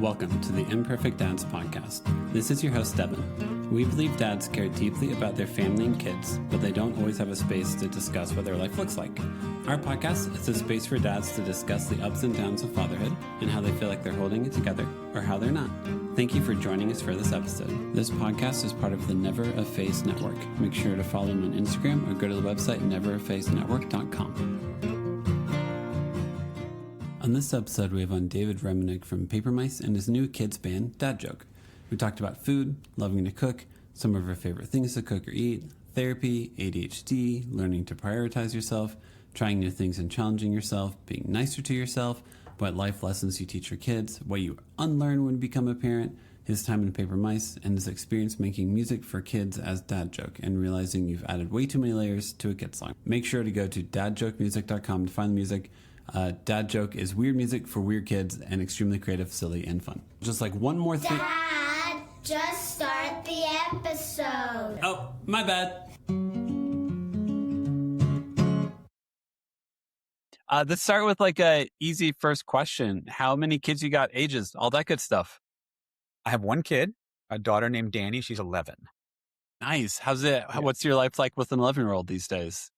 Welcome to the Imperfect Dads Podcast. This is your host, Devin. We believe dads care deeply about their family and kids, but they don't always have a space to discuss what their life looks like. Our podcast is a space for dads to discuss the ups and downs of fatherhood and how they feel like they're holding it together or how they're not. Thank you for joining us for this episode. This podcast is part of the Never a Face Network. Make sure to follow them on Instagram or go to the website neverafacenetwork.com. On this episode, we have on David Reminick from Paper Mice and his new kids band, DadJoke. We talked about food, loving to cook, some of our favorite things to cook or eat, therapy, ADHD, learning to prioritize yourself, trying new things and challenging yourself, being nicer to yourself, what life lessons you teach your kids, what you unlearn when you become a parent, his time in Paper Mice, and his experience making music for kids as DadJoke and realizing you've added way too many layers to a kid song. Make sure to go to dadjokemusic.com to find the music. DadJoke is weird music for weird kids and extremely creative, silly, and fun. Just like one more thing. Dad, just start the episode. Oh, my bad. Let's start with like a easy first question. How many kids you got, ages, all that good stuff? I have one kid, a daughter named Danny. She's 11. Nice. How's it? Yeah. What's your life like with an 11-year-old these days?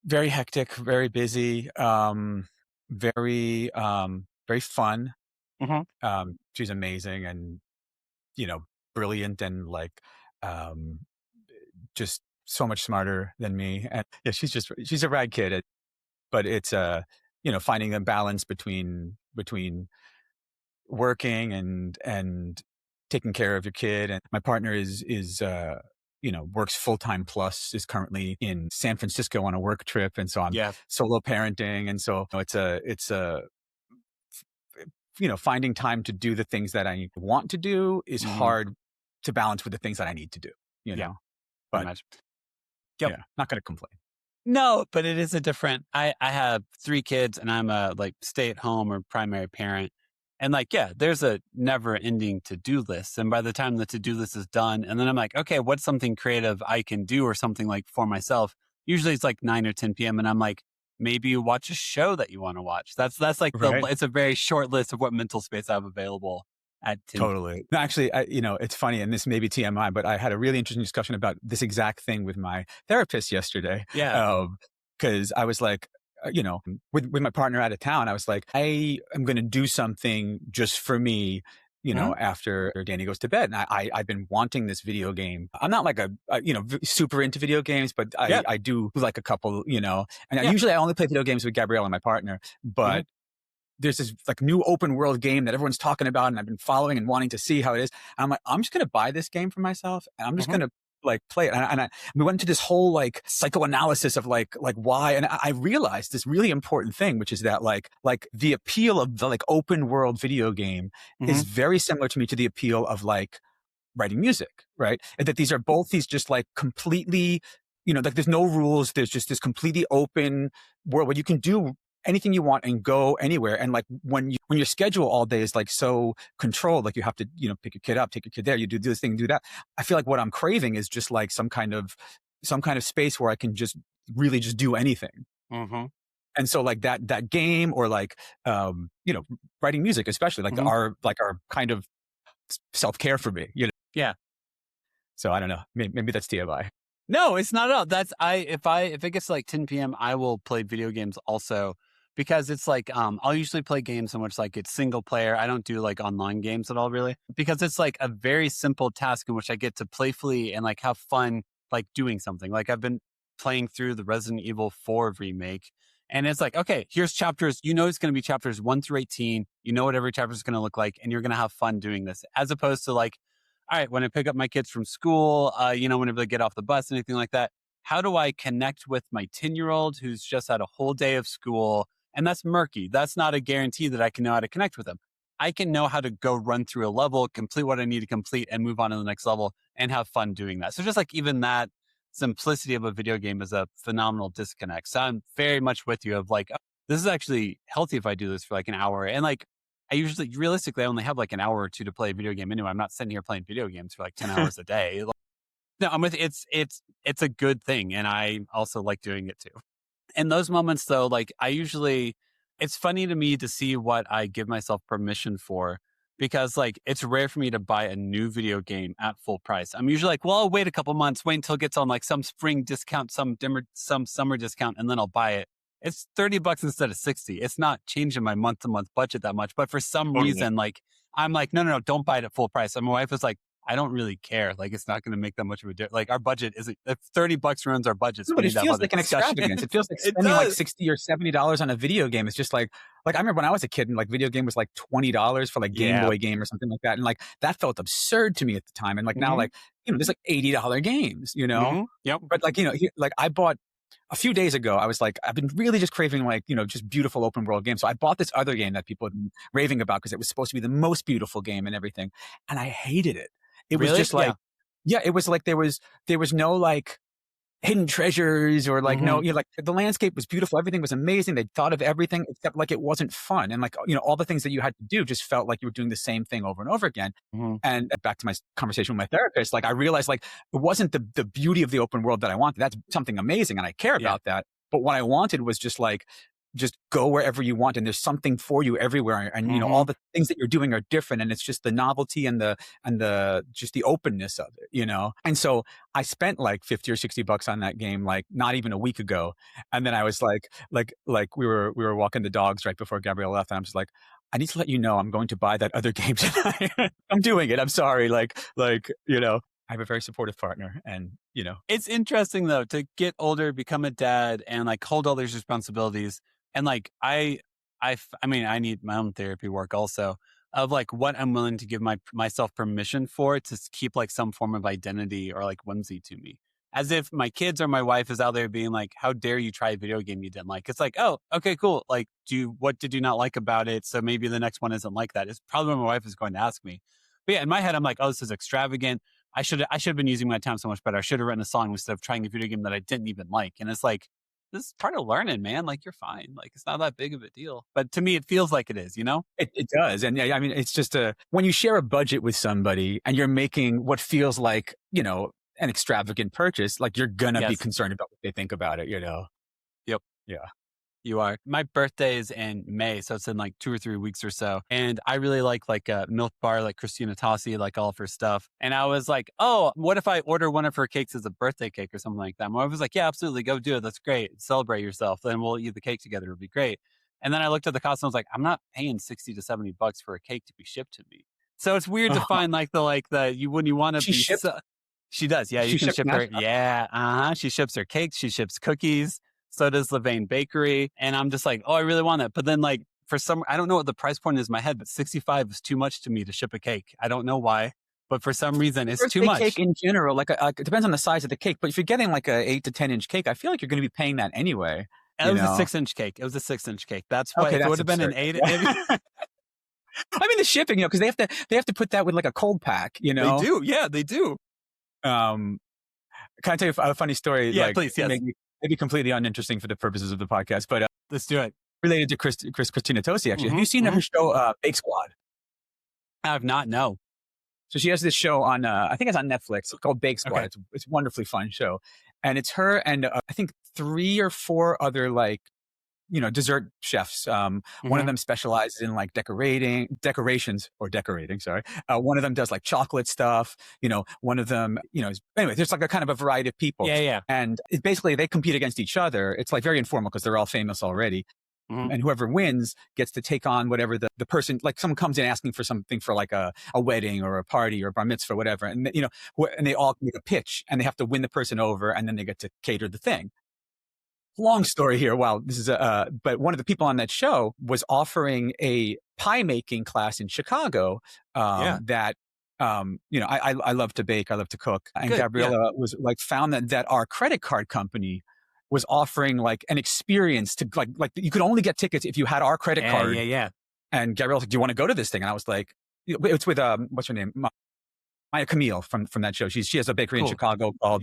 Very hectic, very busy, very fun. Mm-hmm. She's amazing and, brilliant and just so much smarter than me. And yeah, she's a rad kid. But it's, finding a balance between working and taking care of your kid. And my partner is works full-time plus, is currently in San Francisco on a work trip. And so I'm solo parenting. And so it's finding time to do the things that I want to do is hard to balance with the things that I need to do, but not going to complain. No, but it is a different, I have 3 kids and I'm a stay-at-home or primary parent. And there's a never ending to-do list. And by the time the to-do list is done, and then I'm like, okay, what's something creative I can do or something for myself? Usually it's 9 or 10 p.m. And I'm like, maybe you watch a show that you want to watch. That's right. It's a very short list of what mental space I have available at 10. Totally. No, actually, it's funny, and this may be TMI, but I had a really interesting discussion about this exact thing with my therapist yesterday. Yeah. Because I was like, with my partner out of town, I was like, I am going to do something just for me, after Danny goes to bed. And I've been wanting this video game. I'm not super into video games, but I do like a couple, and usually I only play video games with Gabrielle and my partner, but there's this new open world game that everyone's talking about and I've been following and wanting to see how it is. And I'm like, I'm just going to buy this game for myself and I'm just going to play it. And we went into this whole psychoanalysis of why. And I realized this really important thing, which is that the appeal of the open world video game is very similar to me to the appeal of writing music, right? And that these are both these just completely, there's no rules. There's just this completely open world where you can do anything you want and go anywhere. And when your schedule all day is so controlled, you have to, pick your kid up, take your kid there, you do this thing, do that. I feel like what I'm craving is just some kind of space where I can just really just do anything. Mm-hmm. And so that game or writing music, especially our kind of self-care for me, Yeah. So I don't know, maybe that's TMI. No, it's not at all. That's if it gets 10 p.m., I will play video games also. Because it's I'll usually play games in which it's single player. I don't do online games at all, really. Because it's a very simple task in which I get to playfully and have fun doing something. I've been playing through the Resident Evil 4 remake. And it's okay, here's chapters. It's going to be chapters 1 through 18. You know what every chapter is going to look like. And you're going to have fun doing this. As opposed to all right, when I pick up my kids from school, whenever they get off the bus, anything like that, how do I connect with my 10-year-old who's just had a whole day of school? And that's murky. That's not a guarantee that I can know how to connect with them. I can know how to go run through a level, complete what I need to complete, and move on to the next level and have fun doing that. So just even that simplicity of a video game is a phenomenal disconnect. So I'm very much with you of oh, this is actually healthy if I do this for an hour. And I usually, realistically, I only have an hour or two to play a video game anyway. I'm not sitting here playing video games for 10 hours a day. No, I'm with it's a good thing. And I also like doing it too. In those moments though, I usually, it's funny to me to see what I give myself permission for because like it's rare for me to buy a new video game at full price. I'm usually like, well, I'll wait a couple months, wait until it gets on like some spring discount, some summer discount, and then I'll buy it. It's $30 instead of 60. It's not changing my month to month budget that much. But for some reason, like I'm like, no, don't buy it at full price. And my wife was like, I don't really care. Like, it's not going to make that much of a difference. Like, our budget isn't, if $30 ruins our budget. No, but it feels like an extravagance. It feels like spending like $60 or $70 on a video game. It's just like I remember when I was a kid and like video game was like $20 for like Game Boy game or something like that. And like, that felt absurd to me at the time. And like now, like, there's like $80 games, Yep. But like, like I bought a few days ago, I was like, I've been really just craving like, just beautiful open world games. So I bought this other game that people had been raving about because it was supposed to be the most beautiful game and everything. And I hated it. It was just like, it was like there was no like hidden treasures or like, no, like the landscape was beautiful. Everything was amazing. They thought of everything except like it wasn't fun. And like, all the things that you had to do just felt like you were doing the same thing over and over again. And back to my conversation with my therapist, like I realized like it wasn't the beauty of the open world that I wanted. That's something amazing. And I care about that. But what I wanted was just like, just go wherever you want and there's something for you everywhere. And, all the things that you're doing are different. And it's just the novelty and the just the openness of it, And so I spent like 50 or $60 on that game, like not even a week ago. And then I was like we were walking the dogs right before Gabrielle left. And I'm just like, I need to let you know, I'm going to buy that other game tonight. I'm doing it. I'm sorry. I have a very supportive partner and, It's interesting though, to get older, become a dad and like hold all these responsibilities. And like, I mean, I need my own therapy work also of like what I'm willing to give myself permission for to keep like some form of identity or like whimsy to me. As if my kids or my wife is out there being like, how dare you try a video game you didn't like? It's like, oh, okay, cool. Like, what did you not like about it? So maybe the next one isn't like that. It's probably what my wife is going to ask me. But yeah, in my head, I'm like, oh, this is extravagant. I should have been using my time so much better. I should have written a song instead of trying a video game that I didn't even like. And it's like, this is part of learning, man. Like, you're fine. Like, it's not that big of a deal. But to me, it feels like it is, It does. And yeah, I mean, it's just when you share a budget with somebody and you're making what feels like, an extravagant purchase, like you're going to be concerned about what they think about it, Yep. Yeah. You are. My birthday is in May, so it's in like 2 or 3 weeks or so. And I really like a Milk Bar, like Christina Tossi, like all of her stuff. And I was like, oh, what if I order one of her cakes as a birthday cake or something like that? My wife was like, yeah, absolutely. Go do it. That's great. Celebrate yourself. Then we'll eat the cake together. It'll be great. And then I looked at the cost and I was like, I'm not paying $60 to $70 for a cake to be shipped to me. So it's weird to find when you want to be. She does. Yeah. You can ship her. Yeah. She ships her cakes. She ships cookies. So does Levain Bakery. And I'm just like, oh, I really want that. But then like I don't know what the price point is in my head, but 65 is too much to me to ship a cake. I don't know why, but for some reason it's too much. Cake in general, it depends on the size of the cake. But if you're getting like a 8 to 10 inch cake, I feel like you're going to be paying that anyway. And it was a 6-inch cake. It was a 6-inch cake. That's why it would have been an 8. I mean, the shipping, because they have to put that with like a cold pack, They do. Yeah, they do. Can I tell you a funny story? Yeah, please. Yes. Maybe completely uninteresting for the purposes of the podcast, but let's do it. Related to Christina Tosi, actually. Have you seen her show, Bake Squad? I have not, no. So she has this show on, I think it's on Netflix, called Bake Squad. Okay. It's a wonderfully fun show. And it's her and I think 3 or 4 other dessert chefs. One of them specializes in like decorations. Sorry. One of them does like chocolate stuff. One of them, anyway, there's like a kind of a variety of people. Yeah. And basically they compete against each other. It's like very informal because they're all famous already. And whoever wins gets to take on whatever the person, like someone comes in asking for something for like a wedding or a party or bar mitzvah or whatever. And, and they all make a pitch and they have to win the person over and then they get to cater the thing. Long story here. Wow, this is but one of the people on that show was offering a pie making class in Chicago. That I love to bake, I love to cook, and Gabriella was like found that our credit card company was offering like an experience to like you could only get tickets if you had our credit card. Yeah. And Gabriella was like, "Do you want to go to this thing?" And I was like, "It's with what's her name, Maya Camille from that show. She has a bakery in Chicago called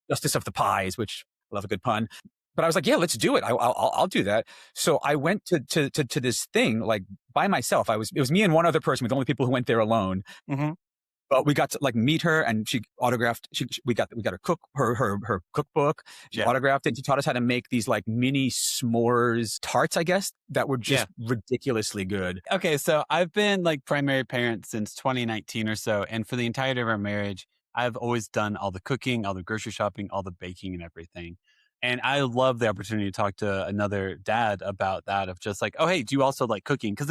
Justice of the Pies, which I love a good pun." But I was like, yeah, let's do it. I'll do that. So I went to this thing like by myself. It was me and one other person, with the only people who went there alone. But we got to like meet her, and she autographed. We got her her cookbook. She autographed it. She taught us how to make these like mini s'mores tarts, I guess, that were just ridiculously good. Okay, so I've been like primary parent since 2019 or so, and for the entirety of our marriage, I've always done all the cooking, all the grocery shopping, all the baking, and everything. And I love the opportunity to talk to another dad about that of just like, oh, hey, do you also like cooking? Because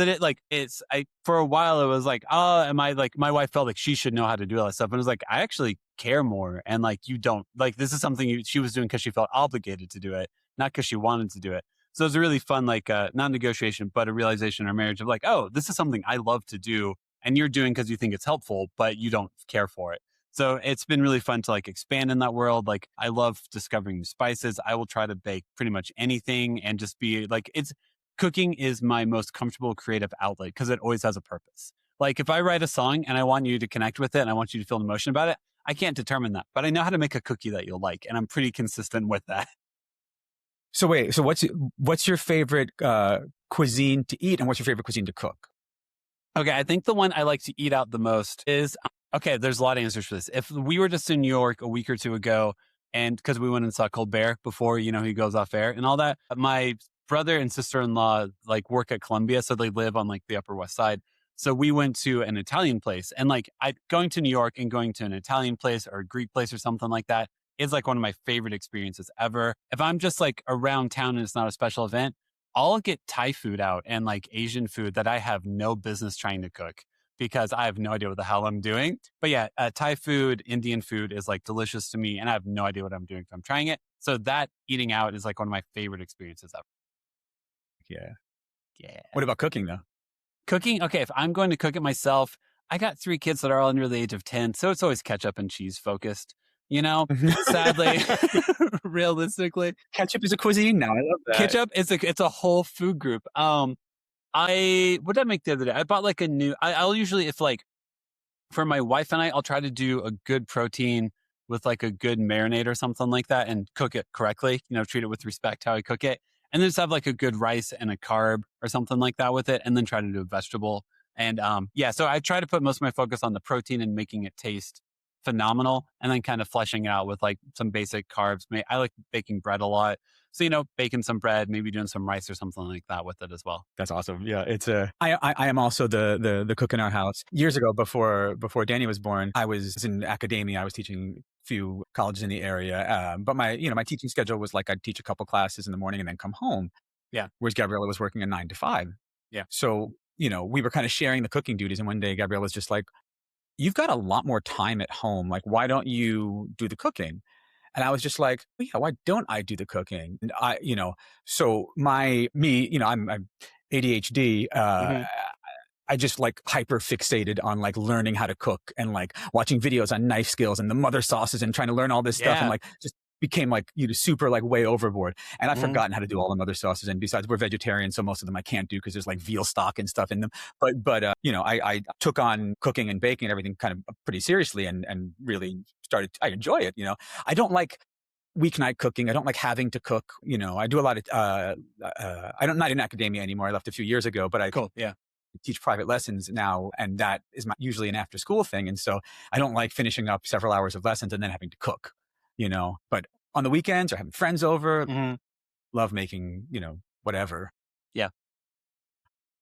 for a while it was like, oh, am I like, my wife felt like she should know how to do all that stuff. And it was like, I actually care more. And like, you don't like, this is something she was doing because she felt obligated to do it, not because she wanted to do it. So it was a really fun, like, not negotiation, but a realization in our marriage of like, oh, this is something I love to do. And you're doing because you think it's helpful, but you don't care for it. So it's been really fun to like expand in that world. Like I love discovering new spices. I will try to bake pretty much anything and just be like, cooking is my most comfortable creative outlet because it always has a purpose. Like if I write a song and I want you to connect with it and I want you to feel an emotion about it, I can't determine that, but I know how to make a cookie that you'll like. And I'm pretty consistent with that. So wait, so what's your favorite cuisine to eat, and what's your favorite cuisine to cook? Okay, I think the one I like to eat out the most is, okay, there's a lot of answers for this. If we were just in New York a week or two ago, and because we went and saw Colbert before, he goes off air and all that, my brother and sister-in-law like work at Columbia, so they live on like the Upper West Side. So we went to an Italian place, and like going to New York and going to an Italian place or a Greek place or something like that is like one of my favorite experiences ever. If I'm just like around town and it's not a special event, I'll get Thai food out and like Asian food that I have no business trying to cook because I have no idea what the hell I'm doing. But yeah, Thai food, Indian food is like delicious to me, and I have no idea what I'm doing if I'm trying it. So that eating out is like one of my favorite experiences ever. Yeah. Yeah. What about cooking though? Cooking, okay, if I'm going to cook it myself, I got 3 kids that are all under the age of 10, so it's always ketchup and cheese focused. Sadly, realistically. Ketchup is a cuisine now. I love that. Ketchup it's a whole food group. What did I make the other day? I bought like I'll usually, if like, for my wife and I'll try to do a good protein with like a good marinade or something like that and cook it correctly, treat it with respect how I cook it. And then just have like a good rice and a carb or something like that with it. And then try to do a vegetable. And so I try to put most of my focus on the protein and making it taste phenomenal, and then kind of fleshing it out with like some basic carbs. I like baking bread a lot. So, baking some bread, maybe doing some rice or something like that with it as well. That's awesome. Yeah. I am also the cook in our house. Years ago, before Danny was born, I was in academia. I was teaching a few colleges in the area. But my teaching schedule was like, I'd teach a couple classes in the morning and then come home. Yeah. Whereas Gabriella was working a 9 to 5. Yeah. So, we were kind of sharing the cooking duties. And one day Gabriella was just like, you've got a lot more time at home. Like, why don't you do the cooking? And I was just like, well, yeah, why don't I do the cooking? And I'm ADHD. I just like hyper fixated on like learning how to cook and like watching videos on knife skills and the mother sauces and trying to learn all this stuff, and like just became like super like way overboard. And I've forgotten how to do all the mother sauces. And besides, we're vegetarian, so most of them I can't do because there's like veal stock and stuff in them. But I took on cooking and baking and everything kind of pretty seriously and really I enjoy it. I don't like weeknight cooking. I don't like having to cook. I do a lot of I'm not in academia anymore. I left a few years ago, but I teach private lessons now, and that is usually an after school thing. And so I don't like finishing up several hours of lessons and then having to cook. But on the weekends or having friends over, love making, whatever. Yeah.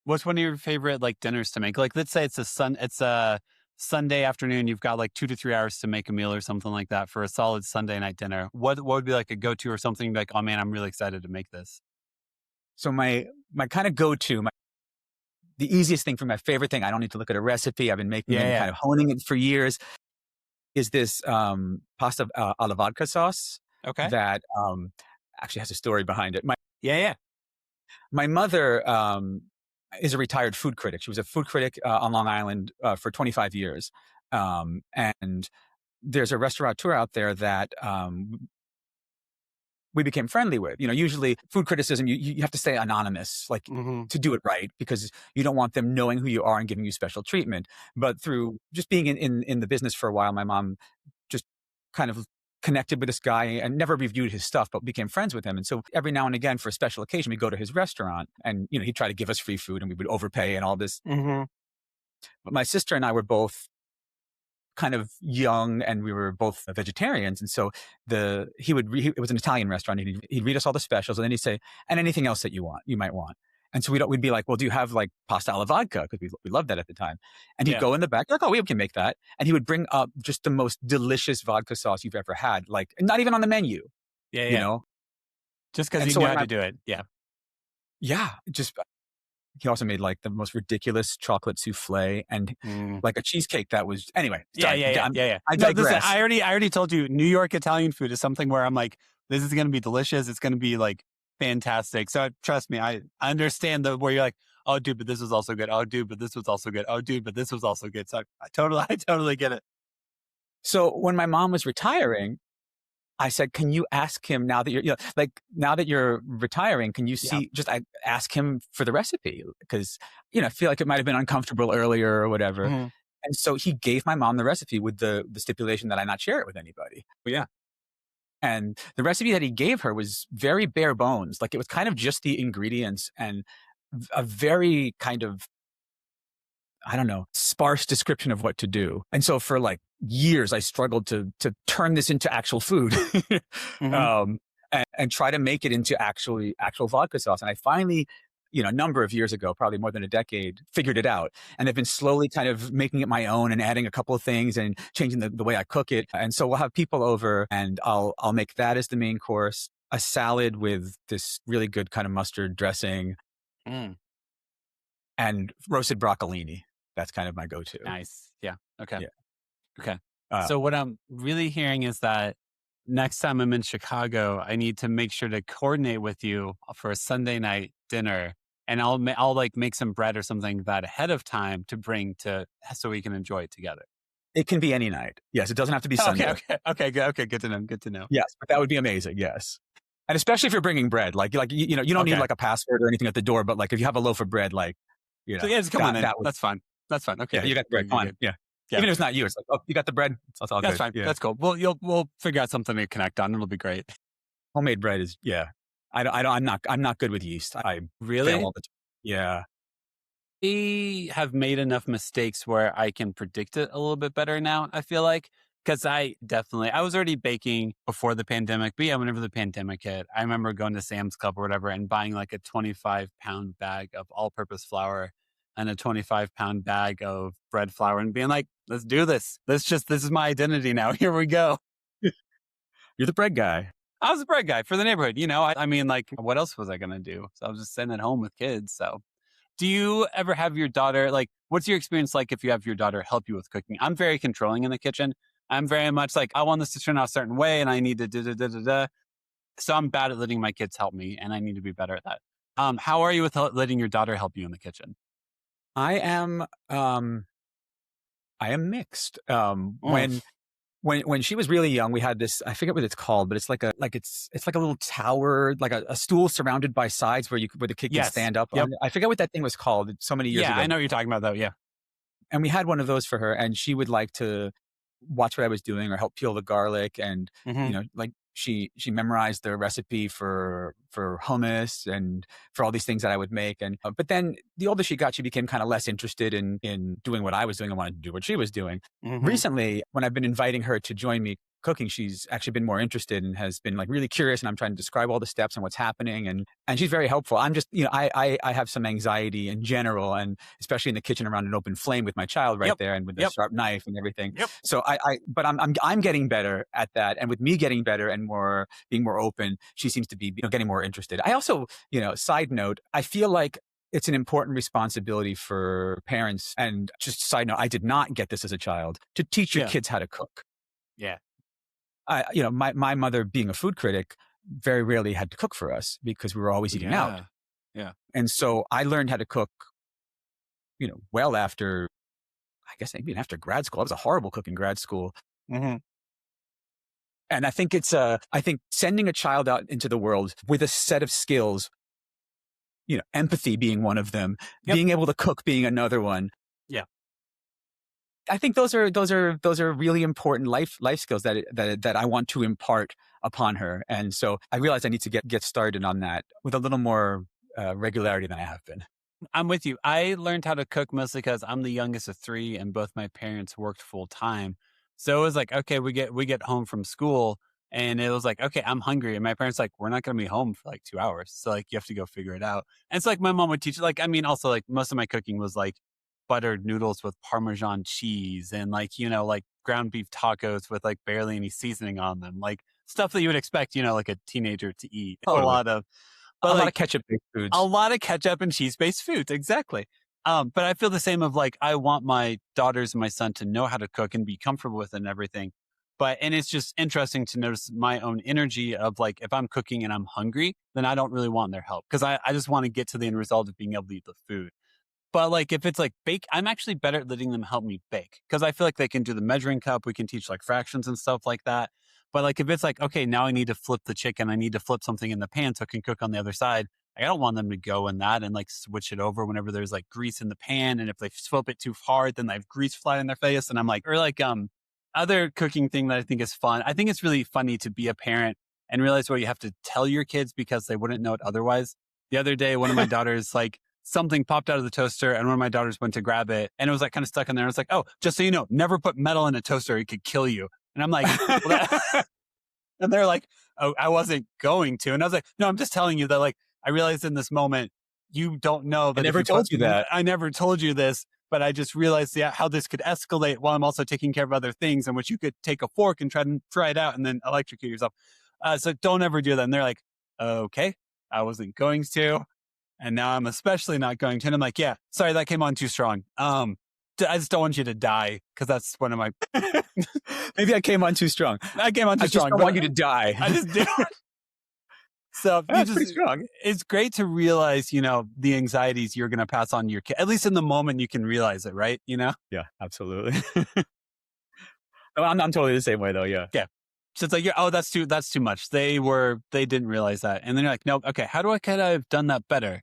What's one of your favorite like dinners to make? Like, let's say it's a Sunday afternoon. You've got like 2 to 3 hours to make a meal or something like that for a solid Sunday night dinner. What would be like a go-to or something like, oh man, I'm really excited to make this? So my kind of go-to, the easiest thing for my favorite thing, I don't need to look at a recipe. I've been making it, kind of honing it for years, is this pasta alla vodka sauce. Okay. That actually has a story behind it. My mother is a retired food critic. She was a food critic on Long Island for 25 years. And there's a restaurateur out there that we became friendly with. Usually food criticism, you have to stay anonymous, like to do it right, because you don't want them knowing who you are and giving you special treatment. But through just being in the business for a while, my mom just kind of connected with this guy and never reviewed his stuff, but became friends with him. And so every now and again for a special occasion, we go to his restaurant and, he'd try to give us free food and we would overpay and all this. But my sister and I were both kind of young and we were both vegetarians. And so it was an Italian restaurant. He'd read us all the specials and then he'd say, and anything else that you might want. And so we'd be like, well, do you have like pasta alla vodka? Because we loved that at the time. And he'd go in the back, like, oh, we can make that. And he would bring up just the most delicious vodka sauce you've ever had, like not even on the menu. Yeah, you know, just because he knew how to do it. Yeah. Yeah. He also made like the most ridiculous chocolate souffle and like a cheesecake that was, anyway. Sorry, yeah. I digress. Listen, I already told you, New York Italian food is something where I'm like, this is going to be delicious. It's going to be like fantastic. So trust me, I understand where you're like, oh, dude, but this was also good. Oh, dude, but this was also good. Oh, dude, but this was also good. So I totally get it. So when my mom was retiring, I said, can you ask him now that now that you're retiring, can you I ask him for the recipe? Because, I feel like it might've been uncomfortable earlier or whatever. Mm-hmm. And so he gave my mom the recipe with the stipulation that I not share it with anybody. Yeah. And the recipe that he gave her was very bare bones. Like it was kind of just the ingredients and a very kind of, I don't know, sparse description of what to do. And so for like years, I struggled to turn this into actual food and try to make it into actual vodka sauce. And I finally, a number of years ago, probably more than a decade, figured it out. And I've been slowly kind of making it my own and adding a couple of things and changing the way I cook it. And so we'll have people over and I'll make that as the main course, a salad with this really good kind of mustard dressing and roasted broccolini. That's kind of my go-to. Nice. Yeah. Okay. Yeah. Okay. So what I'm really hearing is that next time I'm in Chicago, I need to make sure to coordinate with you for a Sunday night dinner, and I'll like make some bread or something that ahead of time to bring so we can enjoy it together. It can be any night. Yes, it doesn't have to be Sunday. Okay. Good to know. Good to know. Yes, but that would be amazing. Yes. And especially if you're bringing bread, like you don't need like a password or anything at the door, but like if you have a loaf of bread, like so just come on in. That's fine. That's fine. Okay. Yeah, you got the bread. Come on. Yeah. Even if it's not you, it's like, oh, you got the bread. That's all good. That's fine. Yeah. That's cool. We'll figure out something to connect on. It'll be great. Homemade bread is I'm not good with yeast. I really fail all the time. Yeah. I have made enough mistakes where I can predict it a little bit better now, I feel like. Because I was already baking before the pandemic. But yeah, whenever the pandemic hit, I remember going to Sam's Club or whatever and buying like a 25-pound bag of all-purpose flour and a 25-pound bag of bread flour and being like, let's do this. This is my identity now. Here we go. You're the bread guy. I was the bread guy for the neighborhood. I mean, like, what else was I going to do? So I was just sitting at home with kids. So do you ever have your daughter, like, what's your experience like if you have your daughter help you with cooking? I'm very controlling in the kitchen. I'm very much like, I want this to turn out a certain way and I need to da-da-da-da-da. So I'm bad at letting my kids help me and I need to be better at that. How are you with letting your daughter help you in the kitchen? I am mixed. When she was really young, we had this, I forget what it's called, but it's like a little tower, like a stool surrounded by sides where the kid can stand up. Yep. On. I forget what that thing was called so many years ago. Yeah, I know what you're talking about though. Yeah. And we had one of those for her and she would like to watch what I was doing or help peel the garlic. And, like she memorized the recipe for hummus and for all these things that I would make. And, but then the older she got, she became kind of less interested in doing what I was doing and wanted to do what she was doing. Mm-hmm. Recently, when I've been inviting her to join me cooking, she's actually been more interested and has been like really curious. And I'm trying to describe all the steps and what's happening. And she's very helpful. I'm just, I have some anxiety in general, and especially in the kitchen around an open flame with my child right there and with the sharp knife and everything. Yep. So but I'm getting better at that. And with me getting better and being more open, she seems to be getting more interested. I also, side note, I feel like it's an important responsibility for parents. And just side note, I did not get this as a child, to teach your kids how to cook. Yeah. My mother, being a food critic, very rarely had to cook for us because we were always eating out. Yeah. And so I learned how to cook, well after, I guess even after grad school. I was a horrible cook in grad school. Mm-hmm. And I think I think sending a child out into the world with a set of skills, empathy being one of them, being able to cook being another one. Yeah. I think those are really important life skills that I want to impart upon her. And so I realized I need to get started on that with a little more regularity than I have been. I'm with you. I learned how to cook mostly because I'm the youngest of three, and both my parents worked full time. So it was like, okay, we get home from school, and it was like, okay, I'm hungry, and my parents like, we're not going to be home for like 2 hours, so like you have to go figure it out. And it's like my mom would teach. Like, I mean, also like most of my cooking was like buttered noodles with Parmesan cheese, and like like ground beef tacos with like barely any seasoning on them, like stuff that you would expect, like a teenager to eat. A Totally. lot of, but A lot of like ketchup-based a foods. lot of ketchup and cheese-based foods, exactly. But I feel the same of like, I want my daughters and my son to know how to cook and be comfortable with it and everything. And it's just interesting to notice my own energy of like, if I'm cooking and I'm hungry, then I don't really want their help because I just want to get to the end result of being able to eat the food. But like if it's like bake, I'm actually better at letting them help me bake because I feel like they can do the measuring cup. We can teach like fractions and stuff like that. But like if it's like, okay, now I need to flip the chicken, I need to flip something in the pan so it can cook on the other side. I don't want them to go in that and like switch it over whenever there's like grease in the pan. And if they flip it too hard, then they have grease fly in their face. And I'm like, or like other cooking thing that I think is fun. I think it's really funny to be a parent and realize what you have to tell your kids because they wouldn't know it otherwise. The other day, one of my daughters like something popped out of the toaster and one of my daughters went to grab it and it was like kind of stuck in there. I was like, oh, just so you know, never put metal in a toaster. It could kill you. And I'm like, well, and they're like, oh, I wasn't going to. And I was like, no, I'm just telling you that like, I realized in this moment, you don't know I that if never you told you that. I never told you this, but I just realized how this could escalate while I'm also taking care of other things in which you could take a fork and try it out and then electrocute yourself. So don't ever do that. And they're like, okay, I wasn't going to. And now I'm especially not going to. And I'm like, yeah, sorry, that came on too strong. I just don't want you to die because that's one of my. Maybe I came on too strong. I came on too I strong. just don't want you to die. I just did. So That's pretty strong. it's great to realize, the anxieties you're going to pass on to your kid. At least in the moment, you can realize it, right? Yeah, absolutely. I'm totally the same way though. Yeah. Yeah. So it's like, oh, that's too much. They didn't realize that. And then you're like, no, okay, how could I have done that better?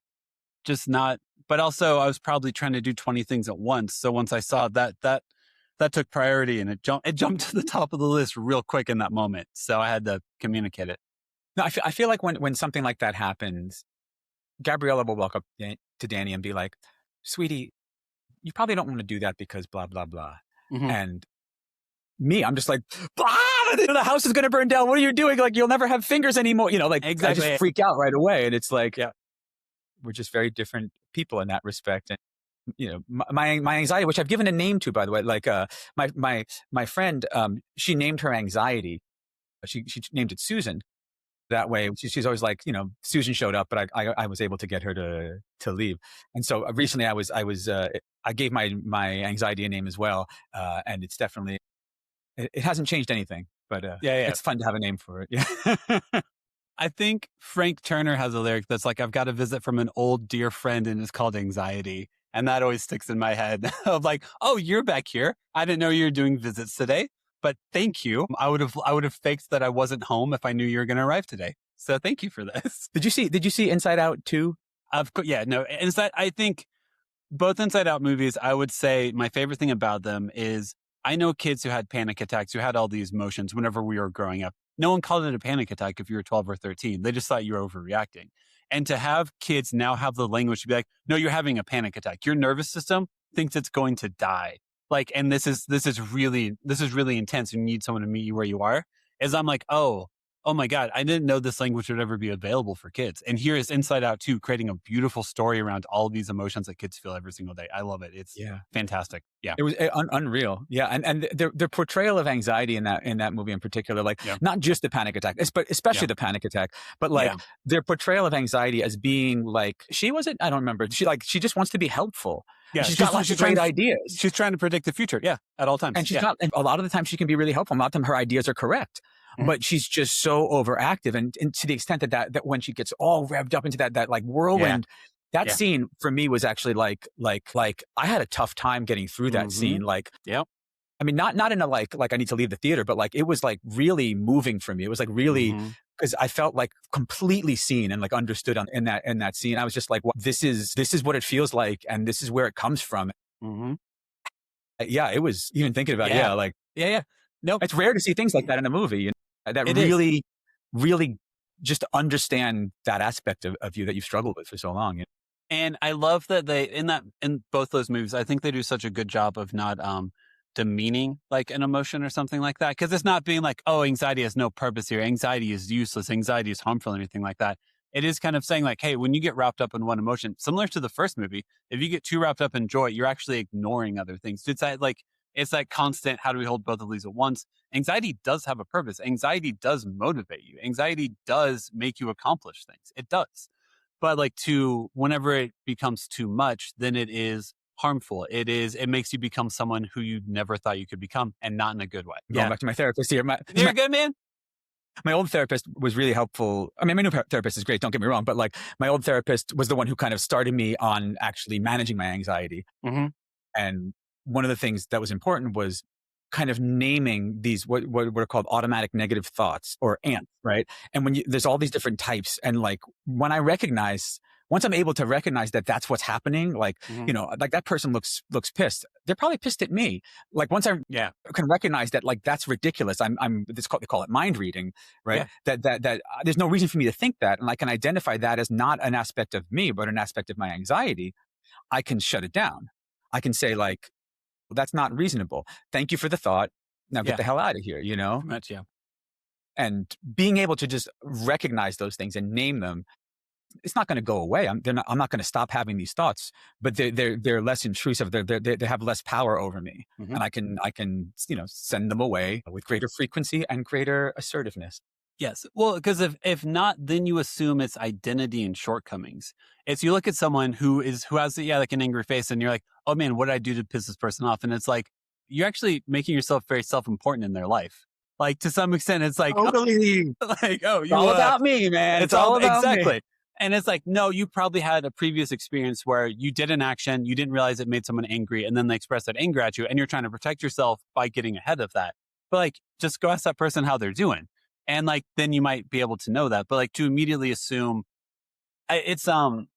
Just not, but also I was probably trying to do 20 things at once. So once I saw that took priority and it jumped to the top of the list real quick in that moment. So I had to communicate it. No, I feel like when something like that happens, Gabriella will walk up to Danny and be like, sweetie, you probably don't want to do that because blah, blah, blah. Mm-hmm. And me, I'm just like, blah, the house is going to burn down. What are you doing? Like, you'll never have fingers anymore. Exactly. I just freak out right away. And it's like, yeah, we're just very different people in that respect. And, my anxiety, which I've given a name to, by the way, like, my friend, she named her anxiety. She named it Susan. That way, she's always like, Susan showed up, but I was able to get her to leave. And so recently I gave my anxiety a name as well. And it's definitely, it hasn't changed anything, but it's fun to have a name for it. Yeah. I think Frank Turner has a lyric that's like, I've got a visit from an old dear friend and it's called anxiety. And that always sticks in my head of like, oh, you're back here. I didn't know you were doing visits today, but thank you. I would have faked that I wasn't home if I knew you were going to arrive today. So thank you for this. Did you see Inside Out 2? Of course. Yeah, no. I think both Inside Out movies, I would say my favorite thing about them is I know kids who had panic attacks, who had all these emotions whenever we were growing up. No one called it a panic attack if you were 12 or 13. They just thought you were overreacting. And to have kids now have the language to be like, no, you're having a panic attack. Your nervous system thinks it's going to die. Like, and this is really intense. You need someone to meet you where you are. Is I'm like, oh my God, I didn't know this language would ever be available for kids. And here is Inside Out 2 creating a beautiful story around all these emotions that kids feel every single day. I love it. It's fantastic. Yeah. It was unreal. Yeah. And the portrayal of anxiety in that movie in particular, like not just the panic attack, but especially the panic attack, but like their portrayal of anxiety as being like, I don't remember. She just wants to be helpful. Yeah. She's got lots of great ideas. She's trying to predict the future. Yeah. At all times. And she's not, and a lot of the time she can be really helpful. A lot of the time her ideas are correct. But she's just so overactive, and to the extent that when she gets all revved up into that like whirlwind, that scene for me was actually like I had a tough time getting through that scene. Like, I mean, not in a like I need to leave the theater, but like it was like really moving for me. It was like really because I felt like completely seen and like understood in that scene. I was just like, well, this is what it feels like, and this is where it comes from. Yeah, it was even thinking about Nope. It's rare to see things like that in a movie. That really just understand that aspect of you that you've struggled with for so long. And I love that in both those movies, I think they do such a good job of not demeaning like an emotion or something like that. Because it's not being like, oh, anxiety has no purpose here. Anxiety is useless. Anxiety is harmful or anything like that. It is kind of saying like, hey, when you get wrapped up in one emotion, similar to the first movie, if you get too wrapped up in joy, you're actually ignoring other things. It's like constant, how do we hold both of these at once? Anxiety does have a purpose. Anxiety does motivate you. Anxiety does make you accomplish things. It does. But like whenever it becomes too much, then it is harmful. It makes you become someone who you never thought you could become, and not in a good way. Going back to my therapist here. You're good, man. My old therapist was really helpful. I mean, my new therapist is great, don't get me wrong, but like my old therapist was the one who kind of started me on actually managing my anxiety. Mm-hmm. And one of the things that was important was kind of naming these what are called automatic negative thoughts, or ants, right? And there's all these different types, and like once I'm able to recognize that that's what's happening, like like that person looks pissed. They're probably pissed at me. Like once I can recognize that, like that's ridiculous. They call it mind reading, right? Yeah. That there's no reason for me to think that, and I can identify that as not an aspect of me, but an aspect of my anxiety. I can shut it down. I can say like, well, that's not reasonable. Thank you for the thought. Now get the hell out of here, Much, yeah. And being able to just recognize those things and name them, it's not going to go away. I'm not going to stop having these thoughts, but they're less intrusive. They have less power over me, and I can send them away with greater frequency and greater assertiveness. Yes. Well, because if not, then you assume it's identity and shortcomings. It's you look at someone who has like an angry face, and you're like, oh man, what did I do to piss this person off? And it's like, you're actually making yourself very self-important in their life. Like to some extent, it's like, totally. It's all about me, man. It's all about exactly. Me. And it's like, no, you probably had a previous experience where you did an action, you didn't realize it made someone angry, and then they expressed that anger at you, and you're trying to protect yourself by getting ahead of that. But like, just go ask that person how they're doing. And like, then you might be able to know that. But like to immediately assume, it's one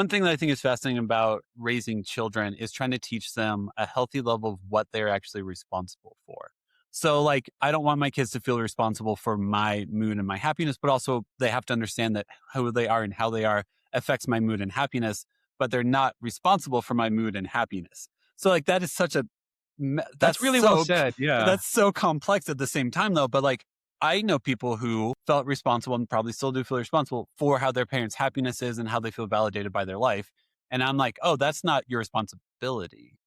thing that I think is fascinating about raising children is trying to teach them a healthy level of what they're actually responsible for. So like, I don't want my kids to feel responsible for my mood and my happiness, but also they have to understand that who they are and how they are affects my mood and happiness, but they're not responsible for my mood and happiness. So like, that is such a, that's really well said. Yeah. That's so complex at the same time though. But like, I know people who felt responsible and probably still do feel responsible for how their parents' happiness is and how they feel validated by their life. And I'm like, oh, that's not your responsibility,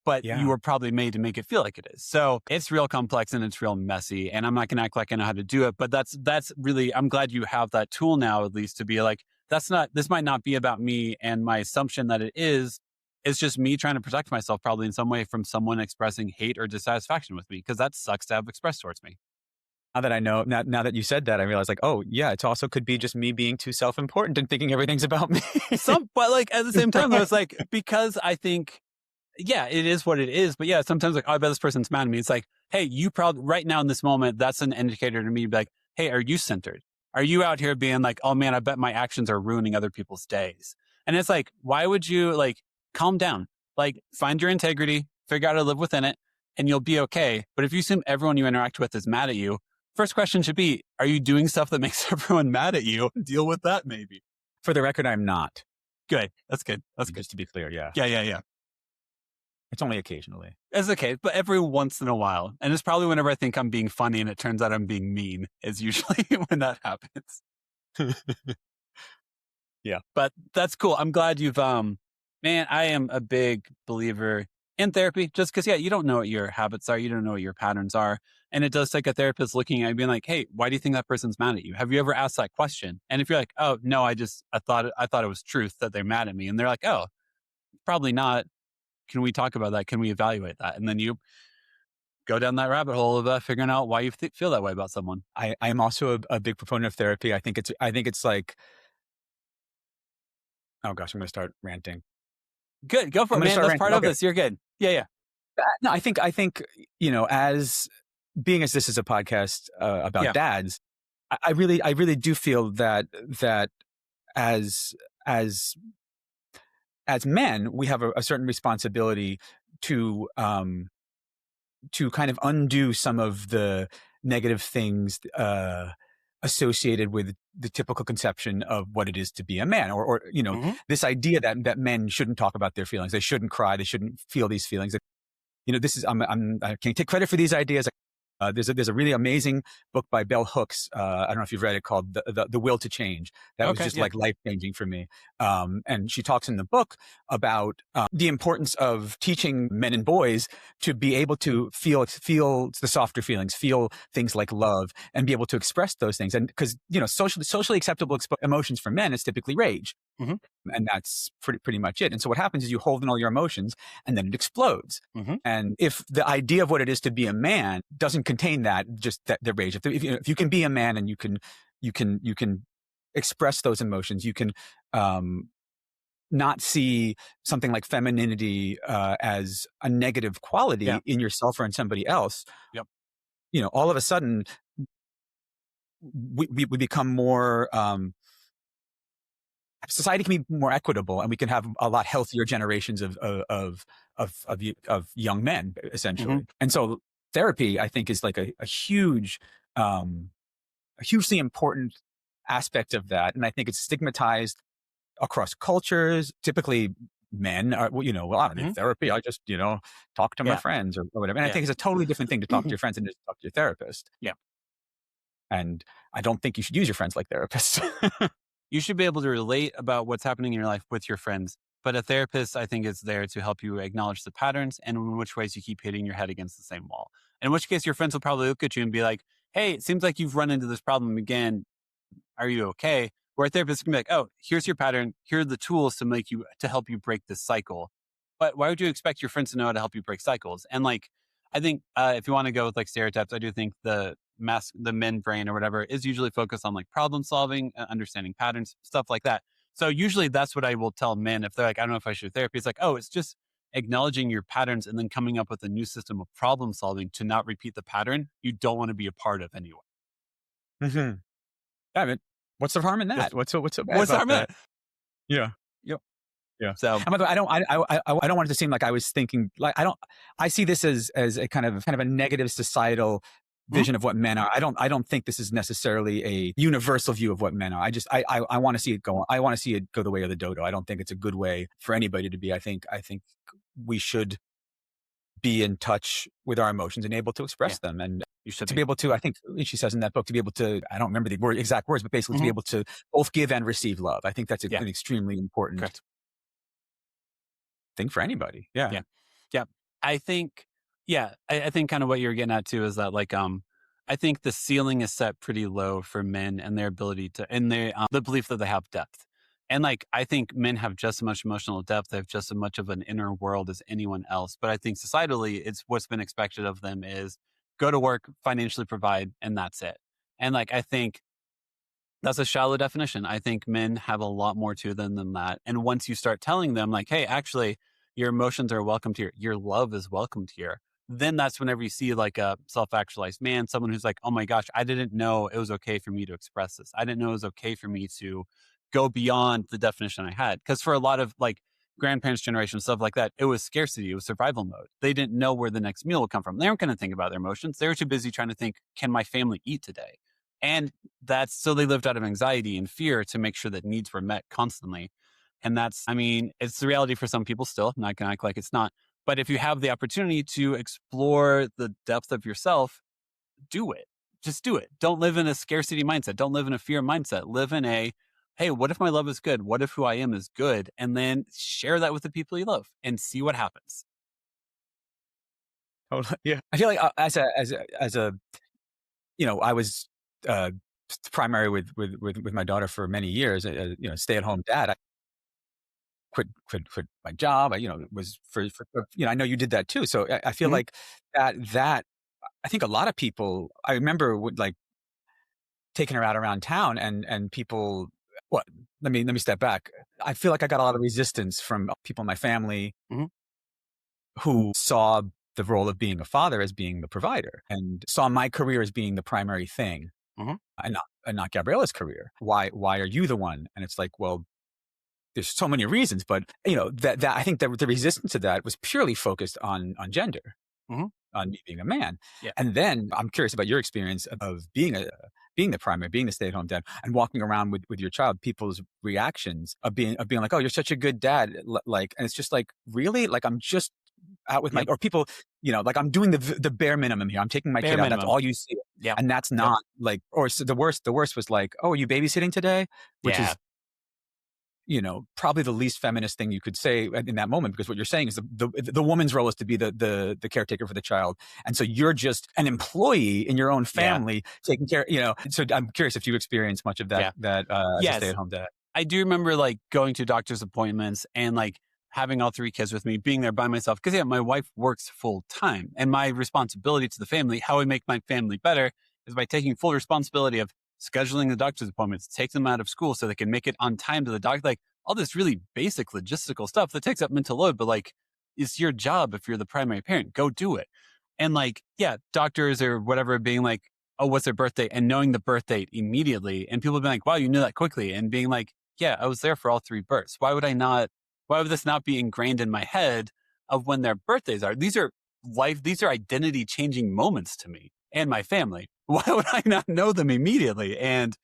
but you were probably made to make it feel like it is. So it's real complex and it's real messy. And I'm not going to act like I know how to do it, but that's really, I'm glad you have that tool now, at least to be like, this might not be about me and my assumption that it is. It's just me trying to protect myself probably in some way from someone expressing hate or dissatisfaction with me, because that sucks to have expressed towards me. Now that I know, now that you said that, I realize like, oh yeah, it also could be just me being too self-important and thinking everything's about me. But like at the same time, though, it's like, because I think, yeah, it is what it is. But yeah, sometimes like, oh, I bet this person's mad at me. It's like, hey, you probably right now in this moment, that's an indicator to me to be like, hey, are you centered? Are you out here being like, oh man, I bet my actions are ruining other people's days? And it's like, why would you like calm down? Like find your integrity, figure out how to live within it, and you'll be okay. But if you assume everyone you interact with is mad at you, first question should be, are you doing stuff that makes everyone mad at you? Deal with that maybe. For the record, I'm not. Good. That's good. That's good. Just to be clear, yeah. Yeah. It's only occasionally. It's okay, but every once in a while. And it's probably whenever I think I'm being funny and it turns out I'm being mean is usually when that happens. Yeah. But that's cool. I'm glad you've, man, I am a big believer in therapy just because, you don't know what your habits are. You don't know what your patterns are. And it does take a therapist looking at you being like, hey, why do you think that person's mad at you? Have you ever asked that question? And if you're like, oh, no, I thought it was truth that they're mad at me. And they're like, oh, probably not. Can we talk about that? Can we evaluate that? And then you go down that rabbit hole of figuring out why you feel that way about someone. I am also a big proponent of therapy. I think it's like, oh gosh, I'm going to start ranting. Good. Go for it, man. That's part of this. You're good. Yeah. No, I think, as being as this is a podcast about dads, I really do feel that as men, we have a certain responsibility to kind of undo some of the negative things associated with the typical conception of what it is to be a man, or this idea that men shouldn't talk about their feelings, they shouldn't cry, they shouldn't feel these feelings. This is I can't take credit for these ideas. There's a really amazing book by Bell Hooks. I don't know if you've read it, called The Will to Change. That was just like life changing for me. And she talks in the book about the importance of teaching men and boys to be able to feel the softer feelings, feel things like love, and be able to express those things. And because socially acceptable emotions for men is typically rage. And that's pretty much it. And so what happens is you hold in all your emotions, and then it explodes. And if the idea of what it is to be a man doesn't contain that, just the rage, if you can be a man and you can express those emotions, you can not see something like femininity as a negative quality in yourself or in somebody else. All of a sudden we become more. Society can be more equitable, and we can have a lot healthier generations of young men, essentially. And so therapy, I think, is like a hugely important aspect of that. And I think it's stigmatized across cultures. Typically men are, I don't need therapy. I just, talk to my friends or whatever. And I think it's a totally different thing to talk to your friends than just talk to your therapist. And I don't think you should use your friends like therapists. You should be able to relate about what's happening in your life with your friends. But a therapist, I think, is there to help you acknowledge the patterns and in which ways you keep hitting your head against the same wall. In which case, your friends will probably look at you and be like, hey, it seems like you've run into this problem again. Are you okay? Where a therapist can be like, oh, here's your pattern. Here are the tools to help you break this cycle. But why would you expect your friends to know how to help you break cycles? And I think if you want to go with stereotypes, I do think the men brain or whatever is usually focused on problem solving, understanding patterns, stuff like that. So usually that's what I will tell men if they're like, I don't know if I should do therapy. It's like, oh, it's just acknowledging your patterns and then coming up with a new system of problem solving to not repeat the pattern you don't want to be a part of anyway. I mean, what's the harm in that? What's so bad what's about that? Yep. Yeah. So, and by the way, I don't want it to seem like I was thinking I see this as a kind of a negative societal vision of what men are. I don't think this is necessarily a universal view of what men are. I want to see it go. I want to see it go the way of the dodo. I don't think it's a good way for anybody to be. I think we should be in touch with our emotions and able to express them. And you should be able to, I think she says in that book, to be able to, I don't remember the exact words, but basically to be able to both give and receive love. I think that's an extremely important thing for anybody. Yeah. I think, I think kind of what you're getting at too is that I think the ceiling is set pretty low for men and their ability to, and the belief that they have depth. And I think men have just as much emotional depth. They have just as much of an inner world as anyone else. But I think societally, it's what's been expected of them is go to work, financially provide, and that's it. And I think that's a shallow definition. I think men have a lot more to them than that. And once you start telling them hey, actually, your emotions are welcomed here, your love is welcomed here, then that's whenever you see a self-actualized man, someone who's oh my gosh, I didn't know it was okay for me to express this. I didn't know it was okay for me to go beyond the definition I had. Because for a lot of grandparents' generation, stuff like that, it was scarcity, it was survival mode. They didn't know where the next meal would come from. They weren't going to think about their emotions. They were too busy trying to think, can my family eat today? And so they lived out of anxiety and fear to make sure that needs were met constantly. And it's the reality for some people still. I'm not going to act like it's not. But if you have the opportunity to explore the depth of yourself, do it. Just do it. Don't live in a scarcity mindset. Don't live in a fear mindset. Live in a, hey, what if my love is good? What if who I am is good? And then share that with the people you love and see what happens. Totally. Yeah. I feel like as a I was primary with my daughter for many years, stay-at-home dad. I quit my job. I was for I know you did that too. So I feel like that I think a lot of people, I remember would taking her out around town and people, let me step back. I feel like I got a lot of resistance from people in my family who saw the role of being a father as being the provider and saw my career as being the primary thing and not Gabriella's career. Why are you the one? And it's well, there's so many reasons, but that I think that the resistance to that was purely focused on gender, on me being a man. Yeah. And then I'm curious about your experience of being being the primary, being the stay-at-home dad, and walking around with your child, people's reactions of being like, oh, you're such a good dad. Like, and it's just like, really? Like, I'm just out with my, or people, like I'm doing the bare minimum here. I'm taking my kid out. That's all you see. Yeah. And that's not like, or so the worst was like, oh, are you babysitting today? Which is, probably the least feminist thing you could say in that moment, because what you're saying is the woman's role is to be the caretaker for the child. And so you're just an employee in your own family taking care, so I'm curious if you experienced much of that, as a stay-at-home dad. I do remember like going to doctor's appointments and like having all 3 kids with me, being there by myself. Because my wife works full time, and my responsibility to the family, how I make my family better, is by taking full responsibility of scheduling the doctor's appointments, take them out of school so they can make it on time to the doctor. Like all this really basic logistical stuff that takes up mental load, but like it's your job if you're the primary parent, go do it. And like, doctors or whatever being like, oh, what's their birthday? And knowing the birth date immediately. And people being like, wow, you knew that quickly. And being like, yeah, I was there for all 3 births. Why would this not be ingrained in my head of when their birthdays are? These are identity changing moments to me and my family. Why would I not know them immediately? And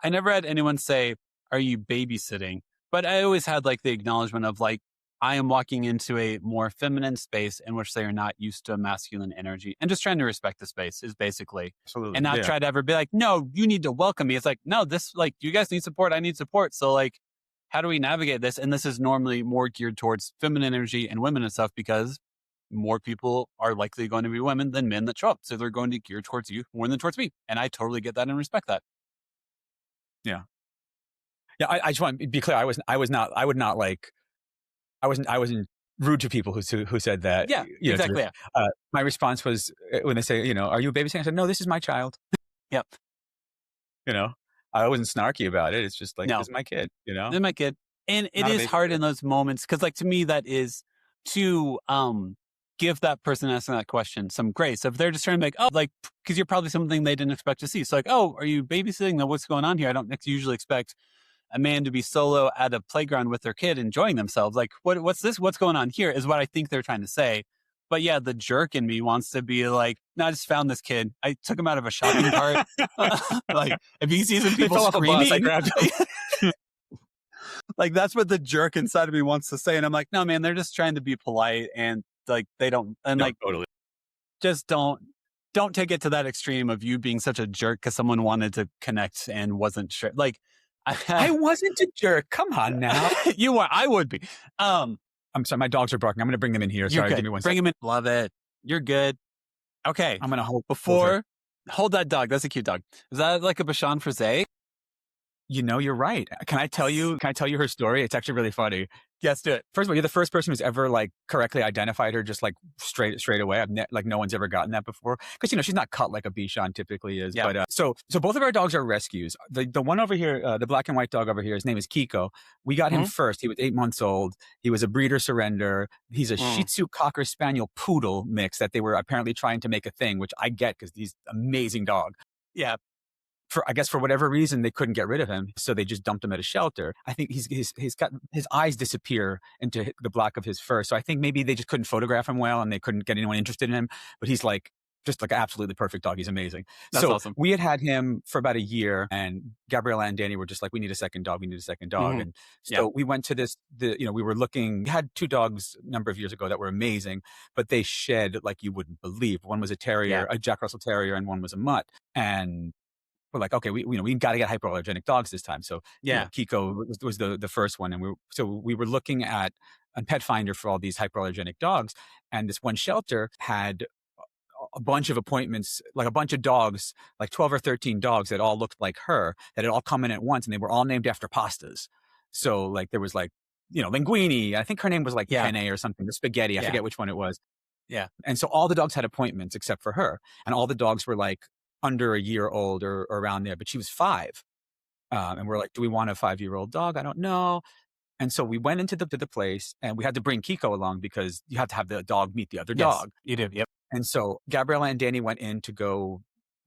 I never had anyone say, are you babysitting? But I always had like the acknowledgement of like, I am walking into a more feminine space in which they are not used to masculine energy, and just trying to respect the space is basically, absolutely, and not try to ever be like, no, you need to welcome me. It's like, no, this, like, you guys need support. I need support. So like, how do we navigate this? And this is normally more geared towards feminine energy and women and stuff, because more people are likely going to be women than men that show up. So they're going to gear towards you more than towards me. And I totally get that and respect that. Yeah. Yeah. I just want to be clear. I wasn't rude to people who said that. Yeah, exactly. My response was when they say, are you babysitting? I said, no, this is my child. Yep. I wasn't snarky about it. It's just like, this is my kid, This is my kid. And it is hard in those moments. Cause like, to me, that is to, give that person asking that question some grace. If they're just trying to be like, oh, like, cause you're probably something they didn't expect to see. So like, oh, are you babysitting? Now what's going on here? I don't usually expect a man to be solo at a playground with their kid enjoying themselves. Like, what's this? What's going on here is what I think they're trying to say. But yeah, the jerk in me wants to be like, no, I just found this kid. I took him out of a shopping cart. Like, if he sees some people screaming, I grabbed him. Like, that's what the jerk inside of me wants to say. And I'm like, no, man, they're just trying to be polite, and like, they don't, and like, totally. Just don't take it to that extreme of you being such a jerk because someone wanted to connect and wasn't sure. Like, I wasn't a jerk. Come on now. You are. I would be. I'm sorry. My dogs are barking. I'm going to bring them in here. Sorry. Good. Give me one Bring second. them in. Love it. You're good. Okay. I'm going to hold that dog. That's a cute dog. Is that like a Bichon Frise? You're right. Can I tell you her story? It's actually really funny. Yes, do it. First of all, you're the first person who's ever like correctly identified her, just like straight away. Like no one's ever gotten that before, because she's not cut like a Bichon typically is. Yeah. But so both of our dogs are rescues. The one over here, the black and white dog over here, his name is Kiko. We got him first. He was 8 months old. He was a breeder surrender. He's a Shih Tzu Cocker Spaniel Poodle mix that they were apparently trying to make a thing, which I get because he's an amazing dog. Yeah. I guess for whatever reason, they couldn't get rid of him. So they just dumped him at a shelter. I think he's got his eyes disappear into the black of his fur. So I think maybe they just couldn't photograph him well and they couldn't get anyone interested in him. But he's like, just like absolutely perfect dog. He's amazing. That's awesome. We had him for about a year, and Gabriella and Danny were just like, we need a second dog. Mm-hmm. And so we went to we were looking, we had 2 dogs a number of years ago that were amazing, but they shed like you wouldn't believe. One was a terrier, a Jack Russell Terrier, and one was a mutt. And we're like, okay, we got to get hypoallergenic dogs this time. So Kiko was the first one. And we were looking at on Pet Finder for all these hypoallergenic dogs. And this one shelter had a bunch of appointments, like a bunch of dogs, like 12 or 13 dogs that all looked like her, that had all come in at once, and they were all named after pastas. So like there was like, linguine. I think her name was like penne or something, the spaghetti. I forget which one it was. Yeah. And so all the dogs had appointments except for her. And all the dogs were like under a year old or around there, but she was 5. And we're like, do we want a 5-year-old dog? I don't know. And so we went into the place, and we had to bring Kiko along because you have to have the dog meet the other dog. You do. Yep. And so Gabriella and Danny went in to go,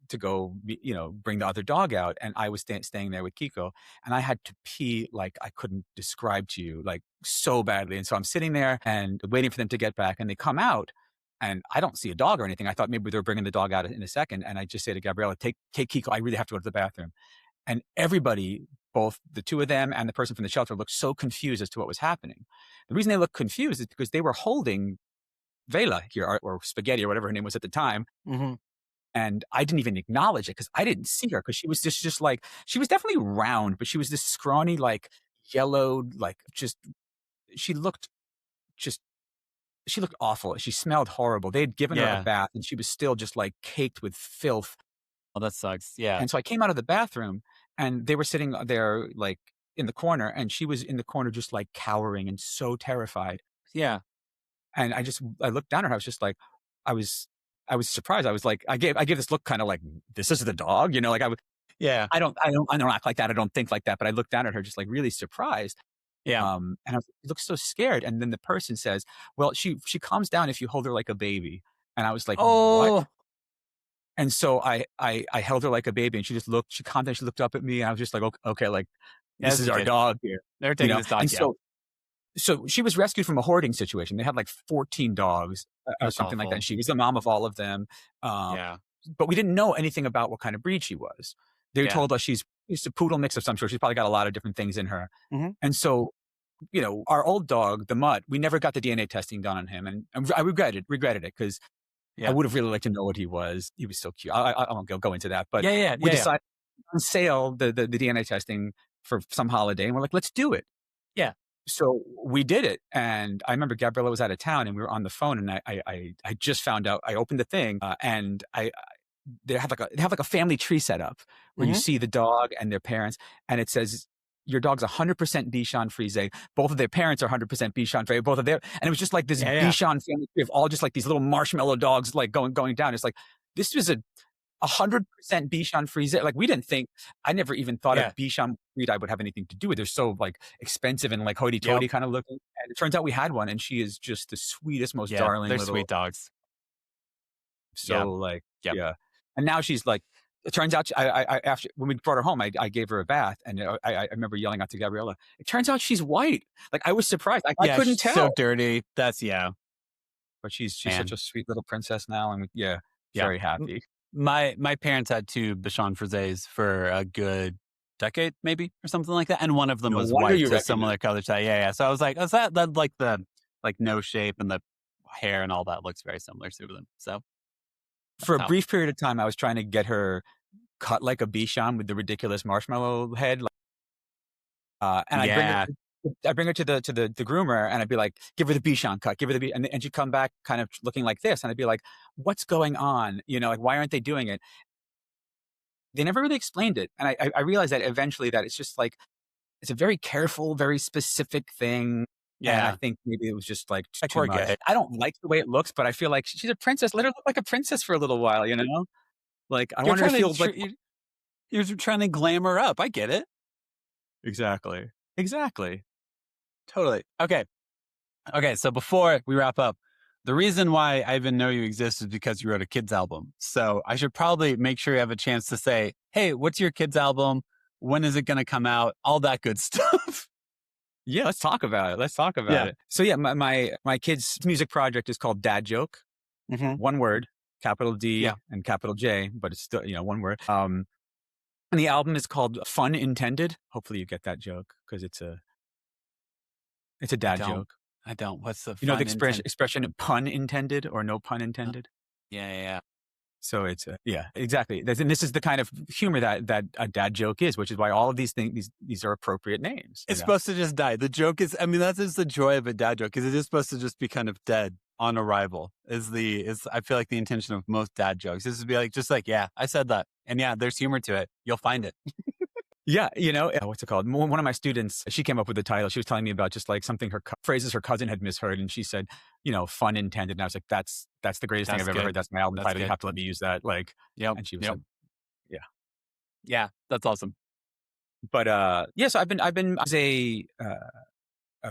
bring the other dog out. And I was staying there with Kiko, and I had to pee like I couldn't describe to you, like so badly. And so I'm sitting there and waiting for them to get back, and they come out. and I don't see a dog or anything. I thought maybe they were bringing the dog out in a second. And I just say to Gabriella, take Kiko. I really have to go to the bathroom. And everybody, both the two of them and the person from the shelter, looked so confused as to what was happening. The reason they looked confused is because they were holding Vela here, or Spaghetti, or whatever her name was at the time. Mm-hmm. And I didn't even acknowledge it because I didn't see her, because she was just like, she was definitely round, but she was this scrawny, like yellowed, like she looked awful. She smelled horrible. They had given her a bath and she was still just like caked with filth. Oh, that sucks. Yeah. And so I came out of the bathroom and they were sitting there like in the corner, and she was in the corner just like cowering and so terrified. Yeah. And I looked down at her. I was just like, I was surprised. I was like, I gave this look kind of like, this is the dog, like Yeah. I don't act like that. I don't think like that. But I looked down at her just like really surprised. Yeah. And I was, you look so scared. And then the person says, well, she calms down if you hold her like a baby. And I was like, what? And so I held her like a baby, and she calmed down. She looked up at me, and I was just like, okay, like this is our dog here. They're taking this dog. And so she was rescued from a hoarding situation. They had like 14 dogs or something like that. And she was the mom of all of them. But we didn't know anything about what kind of breed she was. They told us she's a poodle mix of some sort. She's probably got a lot of different things in her. Mm-hmm. And so, our old dog, the Mutt, we never got the DNA testing done on him. And I regretted it, because I would have really liked to know what he was. He was so cute. I won't go into that. But we decided on sale the DNA testing for some holiday. And we're like, let's do it. Yeah. So we did it. And I remember Gabriella was out of town and we were on the phone, and I just found out. I opened the thing and they have like a family tree set up where you see the dog and their parents, and it says, your dog's 100% Bichon Frise. Both of their parents are 100% Bichon Frise. Both of their, and it was just like this Bichon family tree of all just like these little marshmallow dogs like going down. It's like, this was a 100% Bichon Frise. Like, we didn't think, I never even thought of Bichon breed I would have anything to do with. They're so like expensive and like hoity-toity kind of looking. And it turns out we had one, and she is just the sweetest, most darling they're little sweet dogs. So and now she's like, it turns out I after when we brought her home, I gave her a bath, and I remember yelling out to Gabriella, it turns out she's white. Like, I was surprised. I couldn't tell. So dirty. That's But she's such a sweet little princess now, and very happy. My parents had two Bichon Frises for a good decade, maybe, or something like that, and one of them was white, a similar color type. Yeah. So I was like, is that like the nose shape and the hair and all that looks very similar to them. So for a brief period of time, I was trying to get her cut like a Bichon with the ridiculous marshmallow head. And I bring her to the groomer, and I'd be like, give her the Bichon cut, give her the and she'd come back kind of looking like this, and I'd be like, what's going on? Like, why aren't they doing it? They never really explained it, and I realized that eventually that it's just like, it's a very careful, very specific thing. Yeah, and I think maybe it was just like too much. I don't like the way it looks, but I feel like she's a princess. Let her look like a princess for a little while, Like, I want her to feel like you're trying to glam her up. I get it. Exactly. Totally. Okay. So before we wrap up, the reason why I even know you exist is because you wrote a kids album. So I should probably make sure you have a chance to say, hey, what's your kids album? When is it going to come out? All that good stuff. Yeah, let's talk about it. So my kids' music project is called DadJoke. Mm-hmm. One word, capital D and capital J, but it's still, one word. And the album is called Fun Intended. Hopefully you get that joke, because it's a dad joke. I don't. What's the the expression pun intended or no pun intended? Yeah. So it's exactly. And this is the kind of humor that a dad joke is, which is why all of these things, these are appropriate names. It's supposed to just die. The joke is, that is the joy of a dad joke, because it is supposed to just be kind of dead on arrival. I feel like the intention of most dad jokes is to be like, I said that. And there's humor to it. You'll find it. Yeah, what's it called? One of my students, she came up with the title. She was telling me about just like something phrases her cousin had misheard, and she said, fun intended. And I was like, that's the greatest thing I've ever heard. That's my album title. You have to let me use that. Like, and she was like, yeah, that's awesome. But so I've been as a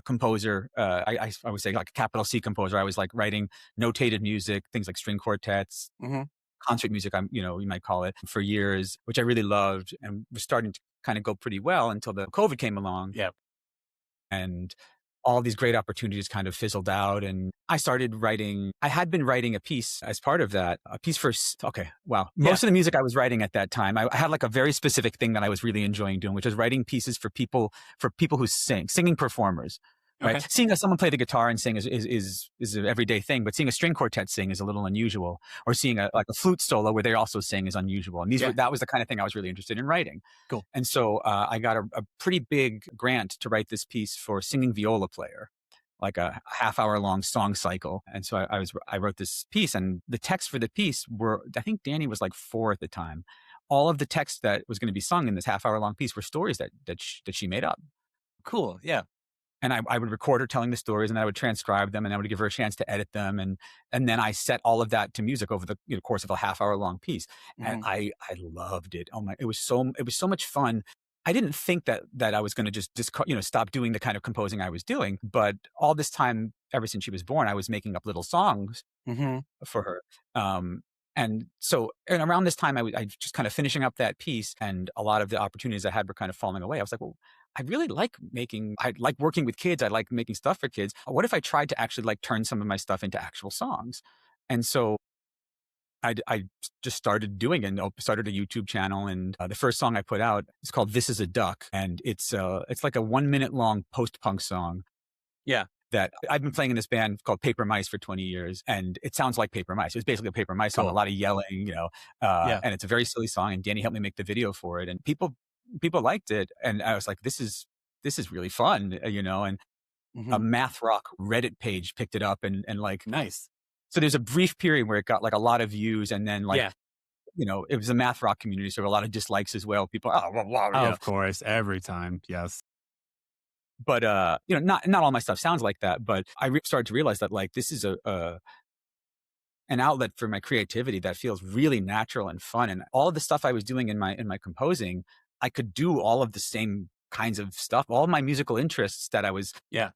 composer. I would say like a capital C composer. I was like writing notated music, things like string quartets. Mm-hmm. Concert music, you might call it, for years, which I really loved and was starting to kind of go pretty well until the COVID came along. Yeah. And all these great opportunities kind of fizzled out. And I started writing. I had been writing a piece as part of that, a piece for, okay, wow. Most of the music I was writing at that time, I had like a very specific thing that I was really enjoying doing, which was writing pieces for people who singing performers. Right. Okay. Seeing someone play the guitar and sing is an everyday thing, but seeing a string quartet sing is a little unusual, or seeing a flute solo where they also sing is unusual. And that was the kind of thing I was really interested in writing. Cool. And so I got a pretty big grant to write this piece for singing viola player, like a half-hour long song cycle. And so I wrote this piece, and the text for the piece I think Danny was like 4 at the time. All of the text that was going to be sung in this half-hour long piece were stories that she made up. Cool. Yeah. And I would record her telling the stories, and I would transcribe them, and I would give her a chance to edit them. And then I set all of that to music over the course of a half-hour long piece. And I loved it. Oh my, it was so much fun. I didn't think that I was going to just stop doing the kind of composing I was doing. But all this time, ever since she was born, I was making up little songs for her. And around this time, I just kind of finishing up that piece, and a lot of the opportunities I had were kind of falling away. I was like, well, I really I like working with kids. I like making stuff for kids. What if I tried to actually like turn some of my stuff into actual songs? And so I just started doing it, and started a YouTube channel. And the first song I put out is called "This Is a Duck," and it's like a 1 minute long post-punk song. Yeah. That I've been playing in this band called Paper Mice for 20 years, and it sounds like Paper Mice. It was basically a Paper Mice song, a lot of yelling, and it's a very silly song. And Danny helped me make the video for it, and people liked it. And I was like, this is really fun, and a math rock Reddit page picked it up, and like, nice. So there's a brief period where it got like a lot of views, and then like, it was a math rock community, so a lot of dislikes as well. People, of course, every time, yes. But not all my stuff sounds like that. But I started to realize that like this is an outlet for my creativity that feels really natural and fun. And all of the stuff I was doing in my composing, I could do all of the same kinds of stuff. All of my musical interests that I was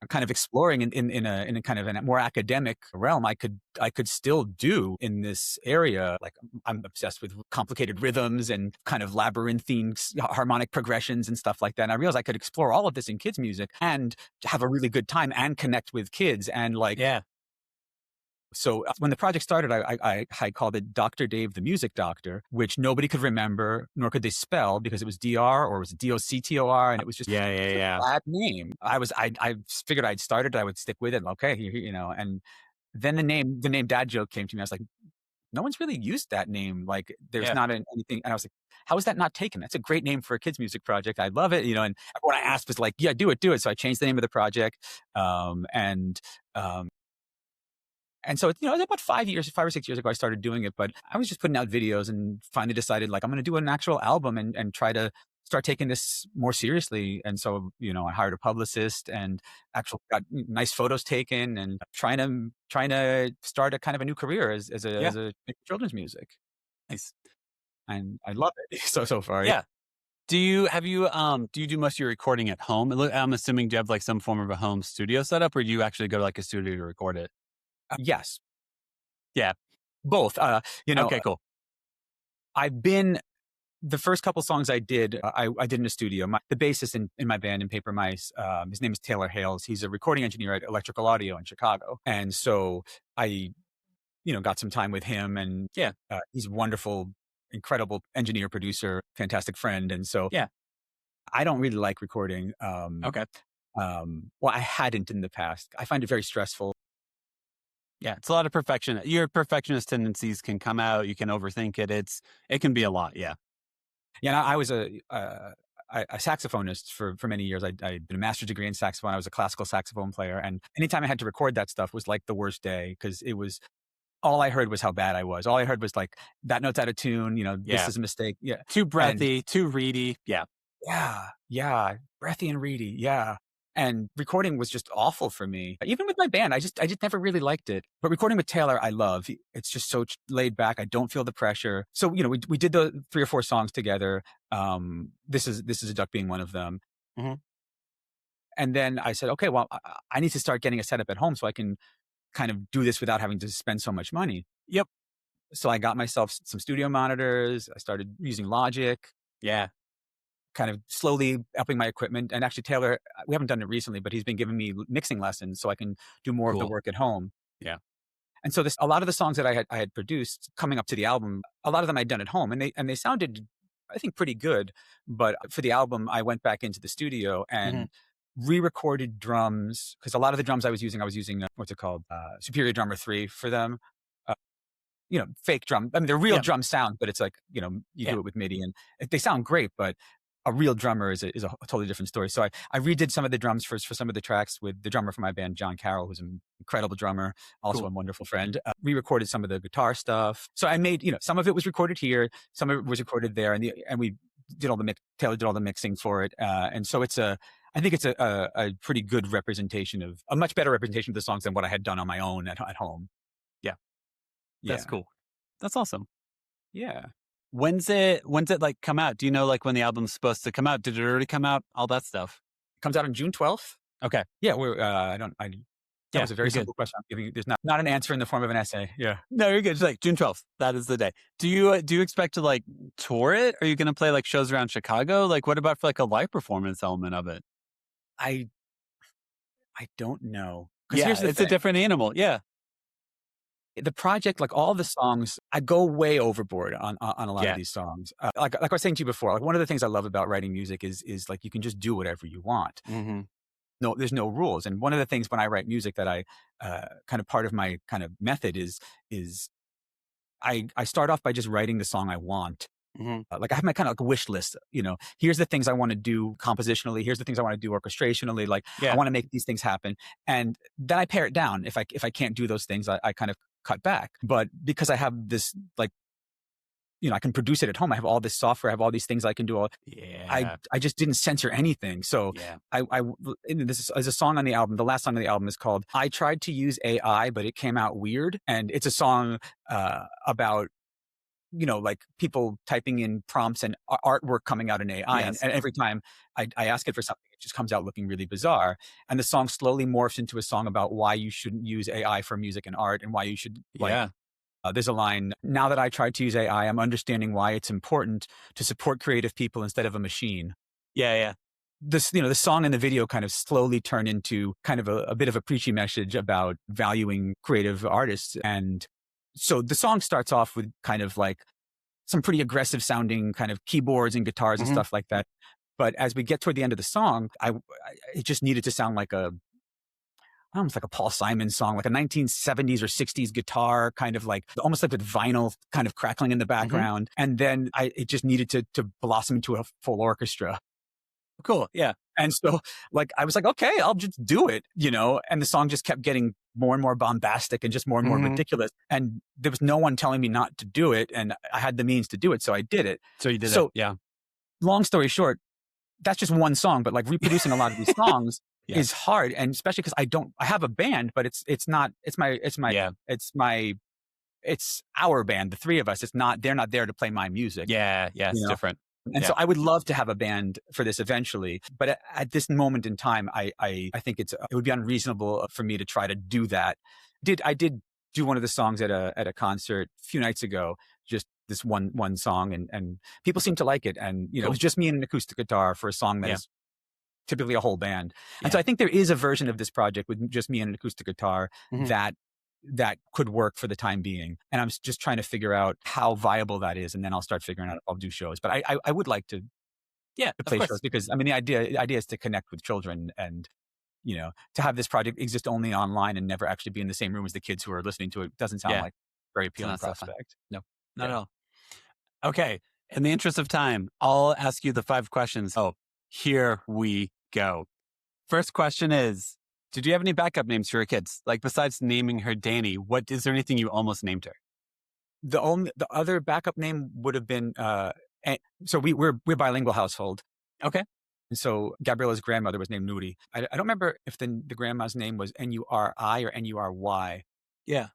kind of exploring in a kind of a more academic realm, I could still do in this area. Like I'm obsessed with complicated rhythms and kind of labyrinthine harmonic progressions and stuff like that. And I realized I could explore all of this in kids' music and have a really good time and connect with kids and like. Yeah. So when the project started, I called it Dr. Dave the Music Doctor, which nobody could remember, nor could they spell, because it was DR or it was DOCTOR, and it was just a bad name. I figured I'd started, I would stick with it. Okay, and then the name DadJoke came to me. I was like, no one's really used that name. Like there's not anything. And I was like, how is that not taken? That's a great name for a kids music project. I love it. And everyone I asked was like, yeah, do it. So I changed the name of the project. And so, it was about 5 or 6 years ago, I started doing it, but I was just putting out videos and finally decided like, I'm going to do an actual album and try to start taking this more seriously. And so, I hired a publicist and actually got nice photos taken and trying to start a kind of a new career as a children's music. Nice. And I love it so far. Yeah. Do you do most of your recording at home? I'm assuming, do you have like some form of a home studio setup, or do you actually go to like a studio to record it? Yes. Yeah. Both. Okay, cool. The first couple songs I did, I did in a studio. The bassist in my band in Paper Mice, his name is Taylor Hales. He's a recording engineer at Electrical Audio in Chicago. And so I, got some time with him, and he's a wonderful, incredible engineer, producer, fantastic friend. And so, I don't really like recording. Okay. Well, I hadn't in the past. I find it very stressful. Yeah, it's a lot of perfection. Your perfectionist tendencies can come out. You can overthink it. It can be a lot. Yeah. Yeah. I was a saxophonist for many years. I did a master's degree in saxophone. I was a classical saxophone player. And anytime I had to record that stuff was like the worst day, because it was, all I heard was how bad I was. All I heard was like, that note's out of tune. This is a mistake. Yeah. Too breathy, too reedy. Yeah. Yeah. Breathy and reedy. Yeah. And recording was just awful for me. Even with my band, I just never really liked it. But recording with Taylor, I love. It's just so laid back. I don't feel the pressure. So, we did the 3 or 4 songs together. This is a Duck being one of them. Mm-hmm. And then I said, okay, well, I need to start getting a setup at home so I can kind of do this without having to spend so much money. Yep. So I got myself some studio monitors. I started using Logic. Yeah. kind of slowly upping my equipment. And actually, Taylor, we haven't done it recently, but he's been giving me mixing lessons so I can do more of the Cool. work at home. Yeah. And so a lot of the songs that I had produced coming up to the album, a lot of them I'd done at home, and they sounded, I think, pretty good. But for the album, I went back into the studio and re-recorded drums, because a lot of the drums I was using what's it called, Superior Drummer 3 for them. Fake drum. I mean, they're real drum sounds, but it's like, you do it with MIDI, and they sound great, but a real drummer is a totally different story. So I redid some of the drums for some of the tracks with the drummer for my band, John Carroll, who's an incredible drummer, also a wonderful friend. Re-recorded some of the guitar stuff. So I made, some of it was recorded here, some of it was recorded there, and we did all the Taylor did all the mixing for it. And so I think it's a pretty good representation a much better representation of the songs than what I had done on my own at home. Yeah. That's cool. That's awesome. Yeah. When's it like come out? Do you know like when the album's supposed to come out? Did it already come out? All that stuff. It comes out on June 12th. Okay. Yeah. That was a very simple question I'm giving you. There's not an answer in the form of an essay. Yeah. No, you're good. It's like June 12th. That is the day. Do you expect to like tour it? Are you going to play like shows around Chicago? Like what about for like a live performance element of it? I don't know. Yeah, it's a different animal. Yeah. The project, like all the songs, I go way overboard on a lot of these songs. Like I was saying to you before, like one of the things I love about writing music is like you can just do whatever you want. Mm-hmm. No, there's no rules. And one of the things when I write music that I kind of part of my kind of method is I start off by just writing the song I want. Mm-hmm. Like I have my kind of like wish list, here's the things I want to do compositionally. Here's the things I want to do orchestrationally. Like I want to make these things happen. And then I pare it down. If I can't do those things, I kind of cut back. But because I have this, like, I can produce it at home. I have all this software. I have all these things I can do. I just didn't censor anything. So this is a song on the album. The last song on the album is called I Tried to Use AI, but it came out weird. And it's a song about like people typing in prompts and artwork coming out in AI. And every time I ask it for something, it just comes out looking really bizarre. And the song slowly morphs into a song about why you shouldn't use AI for music and art, and why you should, there's a line, now that I tried to use AI, I'm understanding why it's important to support creative people instead of a machine. Yeah. This, the song and the video kind of slowly turn into kind of a bit of a preachy message about valuing creative artists. And so the song starts off with kind of like some pretty aggressive sounding kind of keyboards and guitars and stuff like that. But as we get toward the end of the song, it just needed to sound like almost like a Paul Simon song, like a 1970s or 60s guitar, kind of like almost like with vinyl kind of crackling in the background. And then it just needed to blossom into a full orchestra. Cool. Yeah. And so like, I was like, okay, I'll just do it, and the song just kept getting more and more bombastic and just more and more ridiculous. And there was no one telling me not to do it. And I had the means to do it. So I did it. So you did it. Yeah. Long story short, that's just one song, but like reproducing a lot of these songs is hard. And especially because I have a band, but it's our band, the three of us. They're not there to play my music. Yeah. It's different. And so I would love to have a band for this eventually. But at this moment in time, I think it would be unreasonable for me to try to do that. I did do one of the songs at a concert a few nights ago, just this one song, and people seemed to like it. And, it was just me and an acoustic guitar for a song that is typically a whole band. And so I think there is a version of this project with just me and an acoustic guitar that could work for the time being. And I'm just trying to figure out how viable that is. And then I'll start figuring out if I'll do shows. But I would like to play shows, because I mean, the idea is to connect with children, and, to have this project exist only online and never actually be in the same room as the kids who are listening to it doesn't sound like a very appealing prospect. No, not at all. Okay. In the interest of time, I'll ask you the 5 questions. Oh, here we go. First question is, did you have any backup names for your kids? Like besides naming her Danny, is there anything you almost named her? The other backup name would have been, so we're a bilingual household. Okay. And so Gabriella's grandmother was named Nuri. I don't remember if the grandma's name was Nuri or Nury. Yeah.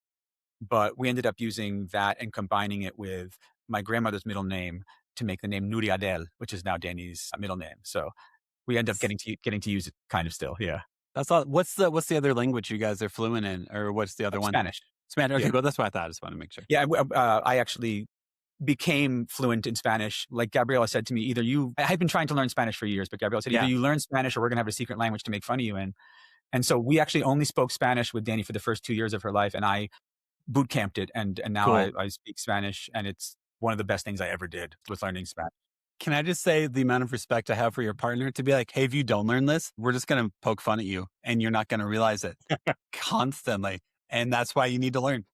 But we ended up using that and combining it with my grandmother's middle name to make the name Nuri Adel, which is now Danny's middle name. So we end up getting to use it kind of still. Yeah. That's all. What's the other language you guys are fluent in, or what's the other one? Spanish. Okay, well, that's what I thought. I just want to make sure. Yeah, I actually became fluent in Spanish, like Gabriela said to me, I had been trying to learn Spanish for years, but Gabriela said, either you learn Spanish or we're going to have a secret language to make fun of you in. And so we actually only spoke Spanish with Danny for the first 2 years of her life. And I boot camped it. And now I speak Spanish, and it's one of the best things I ever did with learning Spanish. Can I just say the amount of respect I have for your partner to be like, hey, if you don't learn this, we're just going to poke fun at you and you're not going to realize it constantly. And that's why you need to learn.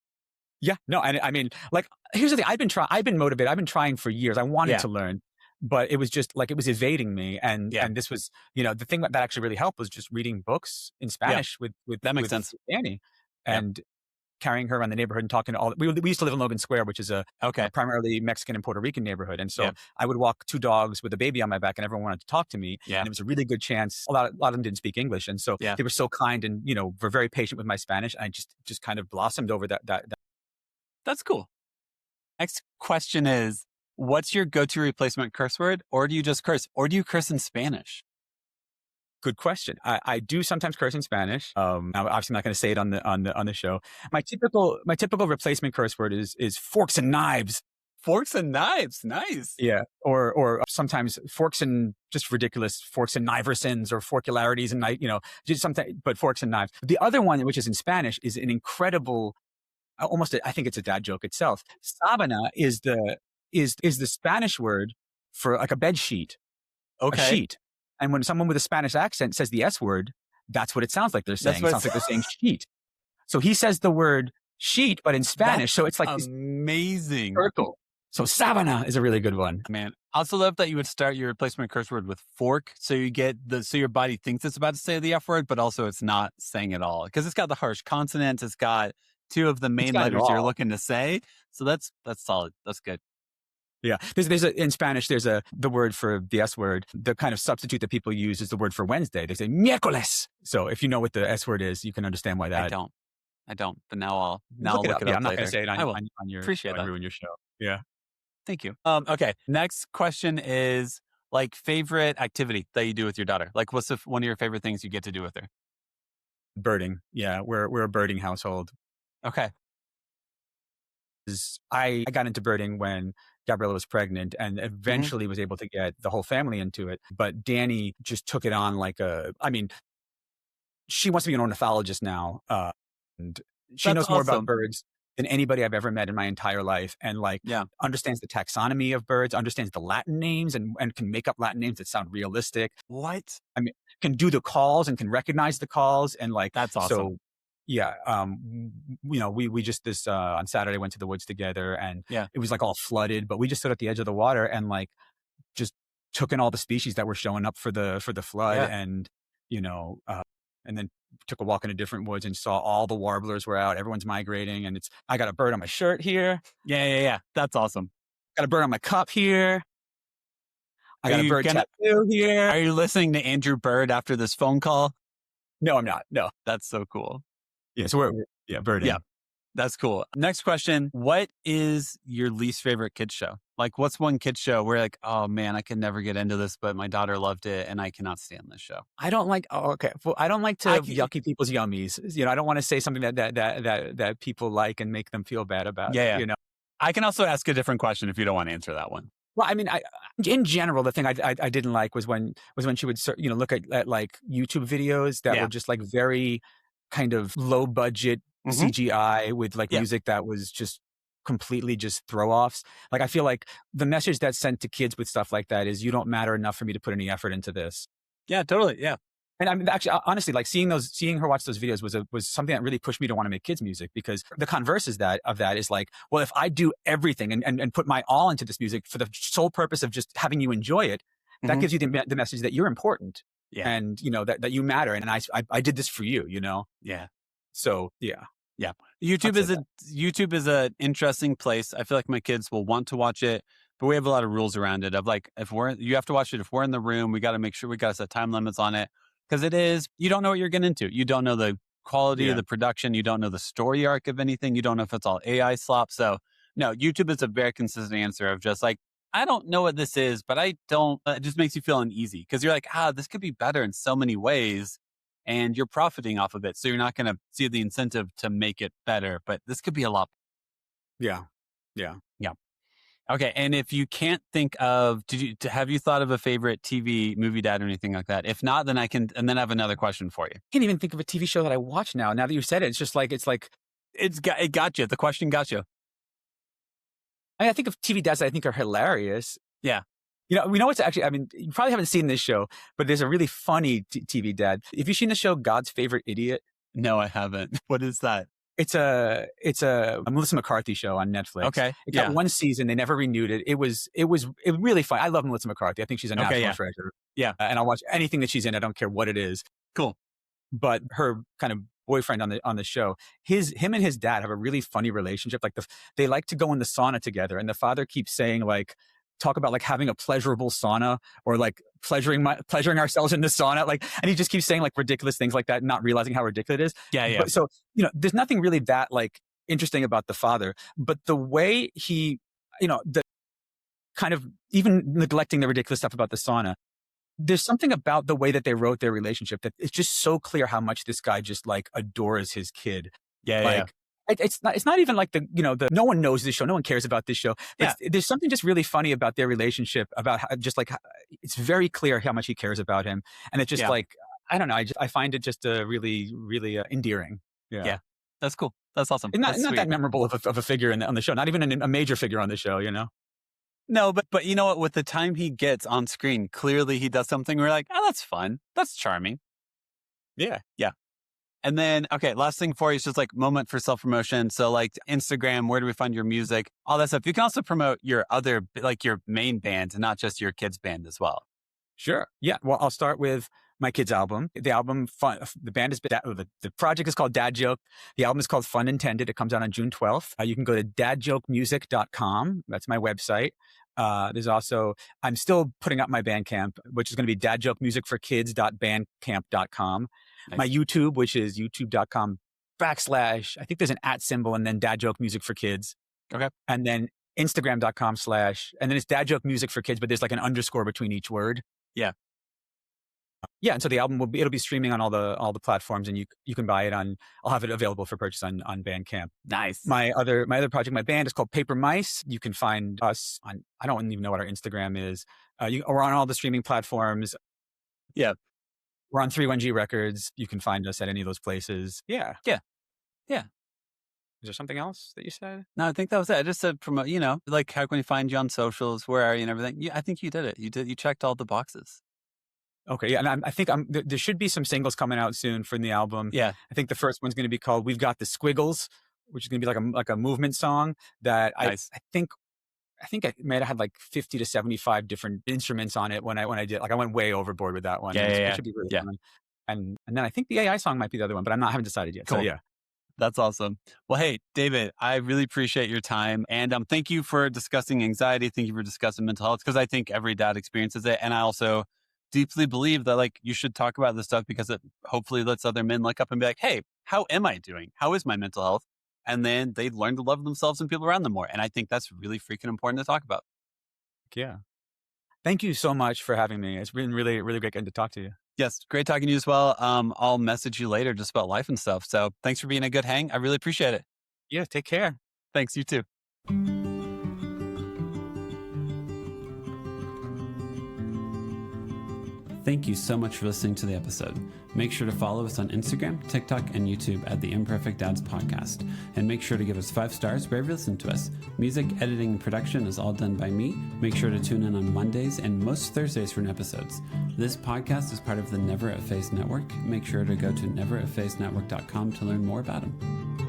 Yeah, no, I mean, like, here's the thing. I've been motivated. I've been trying for years. I wanted to learn, but it was just like, it was evading me. And this was, the thing that actually really helped was just reading books in Spanish with that makes sense. Annie, and carrying her around the neighborhood and talking to we used to live in Logan Square, which is a primarily Mexican and Puerto Rican neighborhood. And so I would walk 2 dogs with a baby on my back, and everyone wanted to talk to me. And it was a really good chance. A lot of them didn't speak English. And so they were so kind and, were very patient with my Spanish. And I just kind of blossomed over that. That's cool. Next question is, what's your go-to replacement curse word? Or do you just curse? Or do you curse in Spanish? Good question. I do sometimes curse in Spanish. I'm obviously not going to say it on the show. My typical replacement curse word is forks and knives. Forks and knives. Nice. Yeah. Or sometimes forks and just ridiculous forks and kniversons or forkularities and just something, but forks and knives. The other one, which is in Spanish, is an incredible, I think it's a dad joke itself. Sábana is the Spanish word for like a bed sheet. A sheet. And when someone with a Spanish accent says the S word, that's what it sounds like they're saying. It sounds like they're saying sheet. So he says the word sheet, but in Spanish. So it's like amazing. Circle. So sábana is a really good one. Man, I also love that you would start your replacement curse word with fork. So you get so your body thinks it's about to say the F word, but also it's not saying it all. Because it's got the harsh consonants. It's got 2 of the main letters you're looking to say. So that's solid. That's good. Yeah. In Spanish, the word for the S word, the kind of substitute that people use is the word for Wednesday. They say miércoles. So if you know what the S word is, you can understand why that. I don't, but now I'll look it up. Yeah, I'm not going to say it on your, appreciate that. Ruin your show. Yeah. Thank you. Okay. Next question is like favorite activity that you do with your daughter. Like what's one of your favorite things you get to do with her? Birding. Yeah. We're a birding household. Okay. I got into birding when Gabriela was pregnant and eventually was able to get the whole family into it. But Danny just took it on she wants to be an ornithologist now. And she knows more about birds than anybody I've ever met in my entire life. And understands the taxonomy of birds, understands the Latin names and can make up Latin names that sound realistic. What? I mean, can do the calls and can recognize the calls. And that's awesome. So, yeah. We just on Saturday went to the woods together and it was all flooded, but we just stood at the edge of the water and just took in all the species that were showing up for the flood and, and then took a walk into different woods and saw all the warblers were out. Everyone's migrating and I got a bird on my shirt here. Yeah. That's awesome. Got a bird on my cup here. I got a bird tattoo here. Are you listening to Andrew Bird after this phone call? No, I'm not. No. That's so cool. Yeah, so we're birding. Yeah, that's cool. Next question. What is your least favorite kids show? Like, what's one kids show where oh man, I could never get into this, but my daughter loved it and I cannot stand this show? I don't like, Well, I don't like to yucky people's yummies. I don't want to say something that people like and make them feel bad about. Yeah. I can also ask a different question if you don't want to answer that one. Well, I mean, in general, the thing I didn't like was when she would, look at YouTube videos that were just very kind of low budget CGI with music that was just completely just throw offs. I feel like the message that's sent to kids with stuff like that is you don't matter enough for me to put any effort into this. Yeah, totally. Yeah. And I mean, actually, honestly, seeing her watch those videos was something that really pushed me to want to make kids music, because the converse of that is well, if I do everything and put my all into this music for the sole purpose of just having you enjoy it, that gives you the message that you're important. Yeah. And, that you matter. And I did this for you, Yeah. So, yeah. Yeah. YouTube is an interesting place. I feel like my kids will want to watch it, but we have a lot of rules around it of you have to watch it. If we're in the room, we got to make sure we got to set time limits on it, because you don't know what you're getting into. You don't know the quality of the production. You don't know the story arc of anything. You don't know if it's all AI slop. So no, YouTube is a very consistent answer of just I don't know what this is, but I don't, it just makes you feel uneasy because you're this could be better in so many ways and you're profiting off of it. So you're not going to see the incentive to make it better, but this could be a lot. Yeah. Okay, and if you can't think of, have you thought of a favorite TV movie dad or anything like that? If not, then I have another question for you. I can't even think of a TV show that I watch now. Now that you said it, It got you. The question got you. I think of TV dads that I think are hilarious. Yeah. We know it's actually, I mean, you probably haven't seen this show, but there's a really funny TV dad. Have you seen the show God's Favorite Idiot? No, I haven't. What is that? It's a Melissa McCarthy show on Netflix. Okay. It got one season. They never renewed it. It was really fun. I love Melissa McCarthy. I think she's a national treasure. Yeah. And I'll watch anything that she's in. I don't care what it is. Cool. But her kind of boyfriend on the show, him and his dad have a really funny relationship. Like they like to go in the sauna together, and the father keeps saying talk about having a pleasurable sauna or pleasuring ourselves in the sauna. And he just keeps saying ridiculous things like that, not realizing how ridiculous it is. Yeah. Yeah. But, so, there's nothing really that interesting about the father, but the way he, the kind of even neglecting the ridiculous stuff about the sauna, there's something about the way that they wrote their relationship that it's just so clear how much this guy just adores his kid. Yeah. It's not even no one knows this show. No one cares about this show. But there's something just really funny about their relationship, about how, it's very clear how much he cares about him. And it's just I don't know. I find it just really, really endearing. Yeah. That's cool. That's awesome. It's not that memorable of a figure on the show. Not even a major figure on the show, No, but you know what? With the time he gets on screen, clearly he does something where oh, that's fun. That's charming. Yeah. Yeah. And then, okay, last thing for you is just moment for self-promotion. So Instagram, where do we find your music? All that stuff. You can also promote your other, your main band, not just your kids' band as well. Sure. Yeah. Well, I'll start with my kids' album. The album, the band is, the project is called DadJoke. The album is called Fun Intended. It comes out on June 12th. You can go to dadjokemusic.com. That's my website. There's also, I'm still putting up my Bandcamp, which is going to be dadjokemusicforkids.bandcamp.com. Nice. My YouTube, which is youtube.com/ I think there's an @ symbol and then DadJoke Music for Kids. Okay. And then Instagram.com/ and then it's DadJoke Music for Kids, but there's an underscore between each word. Yeah. Yeah. And so the album it'll be streaming on all the platforms, and you can buy it I'll have it available for purchase on Bandcamp. Nice. My other project, my band, is called Paper Mice. You can find us on, I don't even know what our Instagram is. We're on all the streaming platforms. Yeah. We're on 31G Records. You can find us at any of those places. Yeah. Yeah. Yeah. Is there something else that you said? No, I think that was it. I just said promote, how can we find you on socials? Where are you and everything? Yeah, I think you did it. You checked all the boxes. Okay. Yeah. And I think there should be some singles coming out soon from the album. Yeah. I think the first one's going to be called We've Got the Squiggles, which is going to be like a movement song that nice. I think I may have had 50 to 75 different instruments on it when I did. I went way overboard with that one. Yeah. It should be really fun. And then I think the AI song might be the other one, but I haven't decided yet. Cool. So yeah. That's awesome. Well, hey, David, I really appreciate your time. And thank you for discussing anxiety. Thank you for discussing mental health, because I think every dad experiences it. And I also deeply believe that you should talk about this stuff, because it hopefully lets other men look up and be like, hey, how am I doing? How is my mental health? And then they learn to love themselves and people around them more. And I think that's really freaking important to talk about. Yeah. Thank you so much for having me. It's been really, really great getting to talk to you. Yes. Great talking to you as well. I'll message you later just about life and stuff. So thanks for being a good hang. I really appreciate it. Yeah. Take care. Thanks. You too. Thank you so much for listening to the episode. Make sure to follow us on Instagram, TikTok, and YouTube at The Imperfect Dads Podcast. And make sure to give us 5 stars wherever you listen to us. Music, editing, and production is all done by me. Make sure to tune in on Mondays and most Thursdays for new episodes. This podcast is part of the Never Effaced Network. Make sure to go to nevereffacednetwork.com to learn more about them.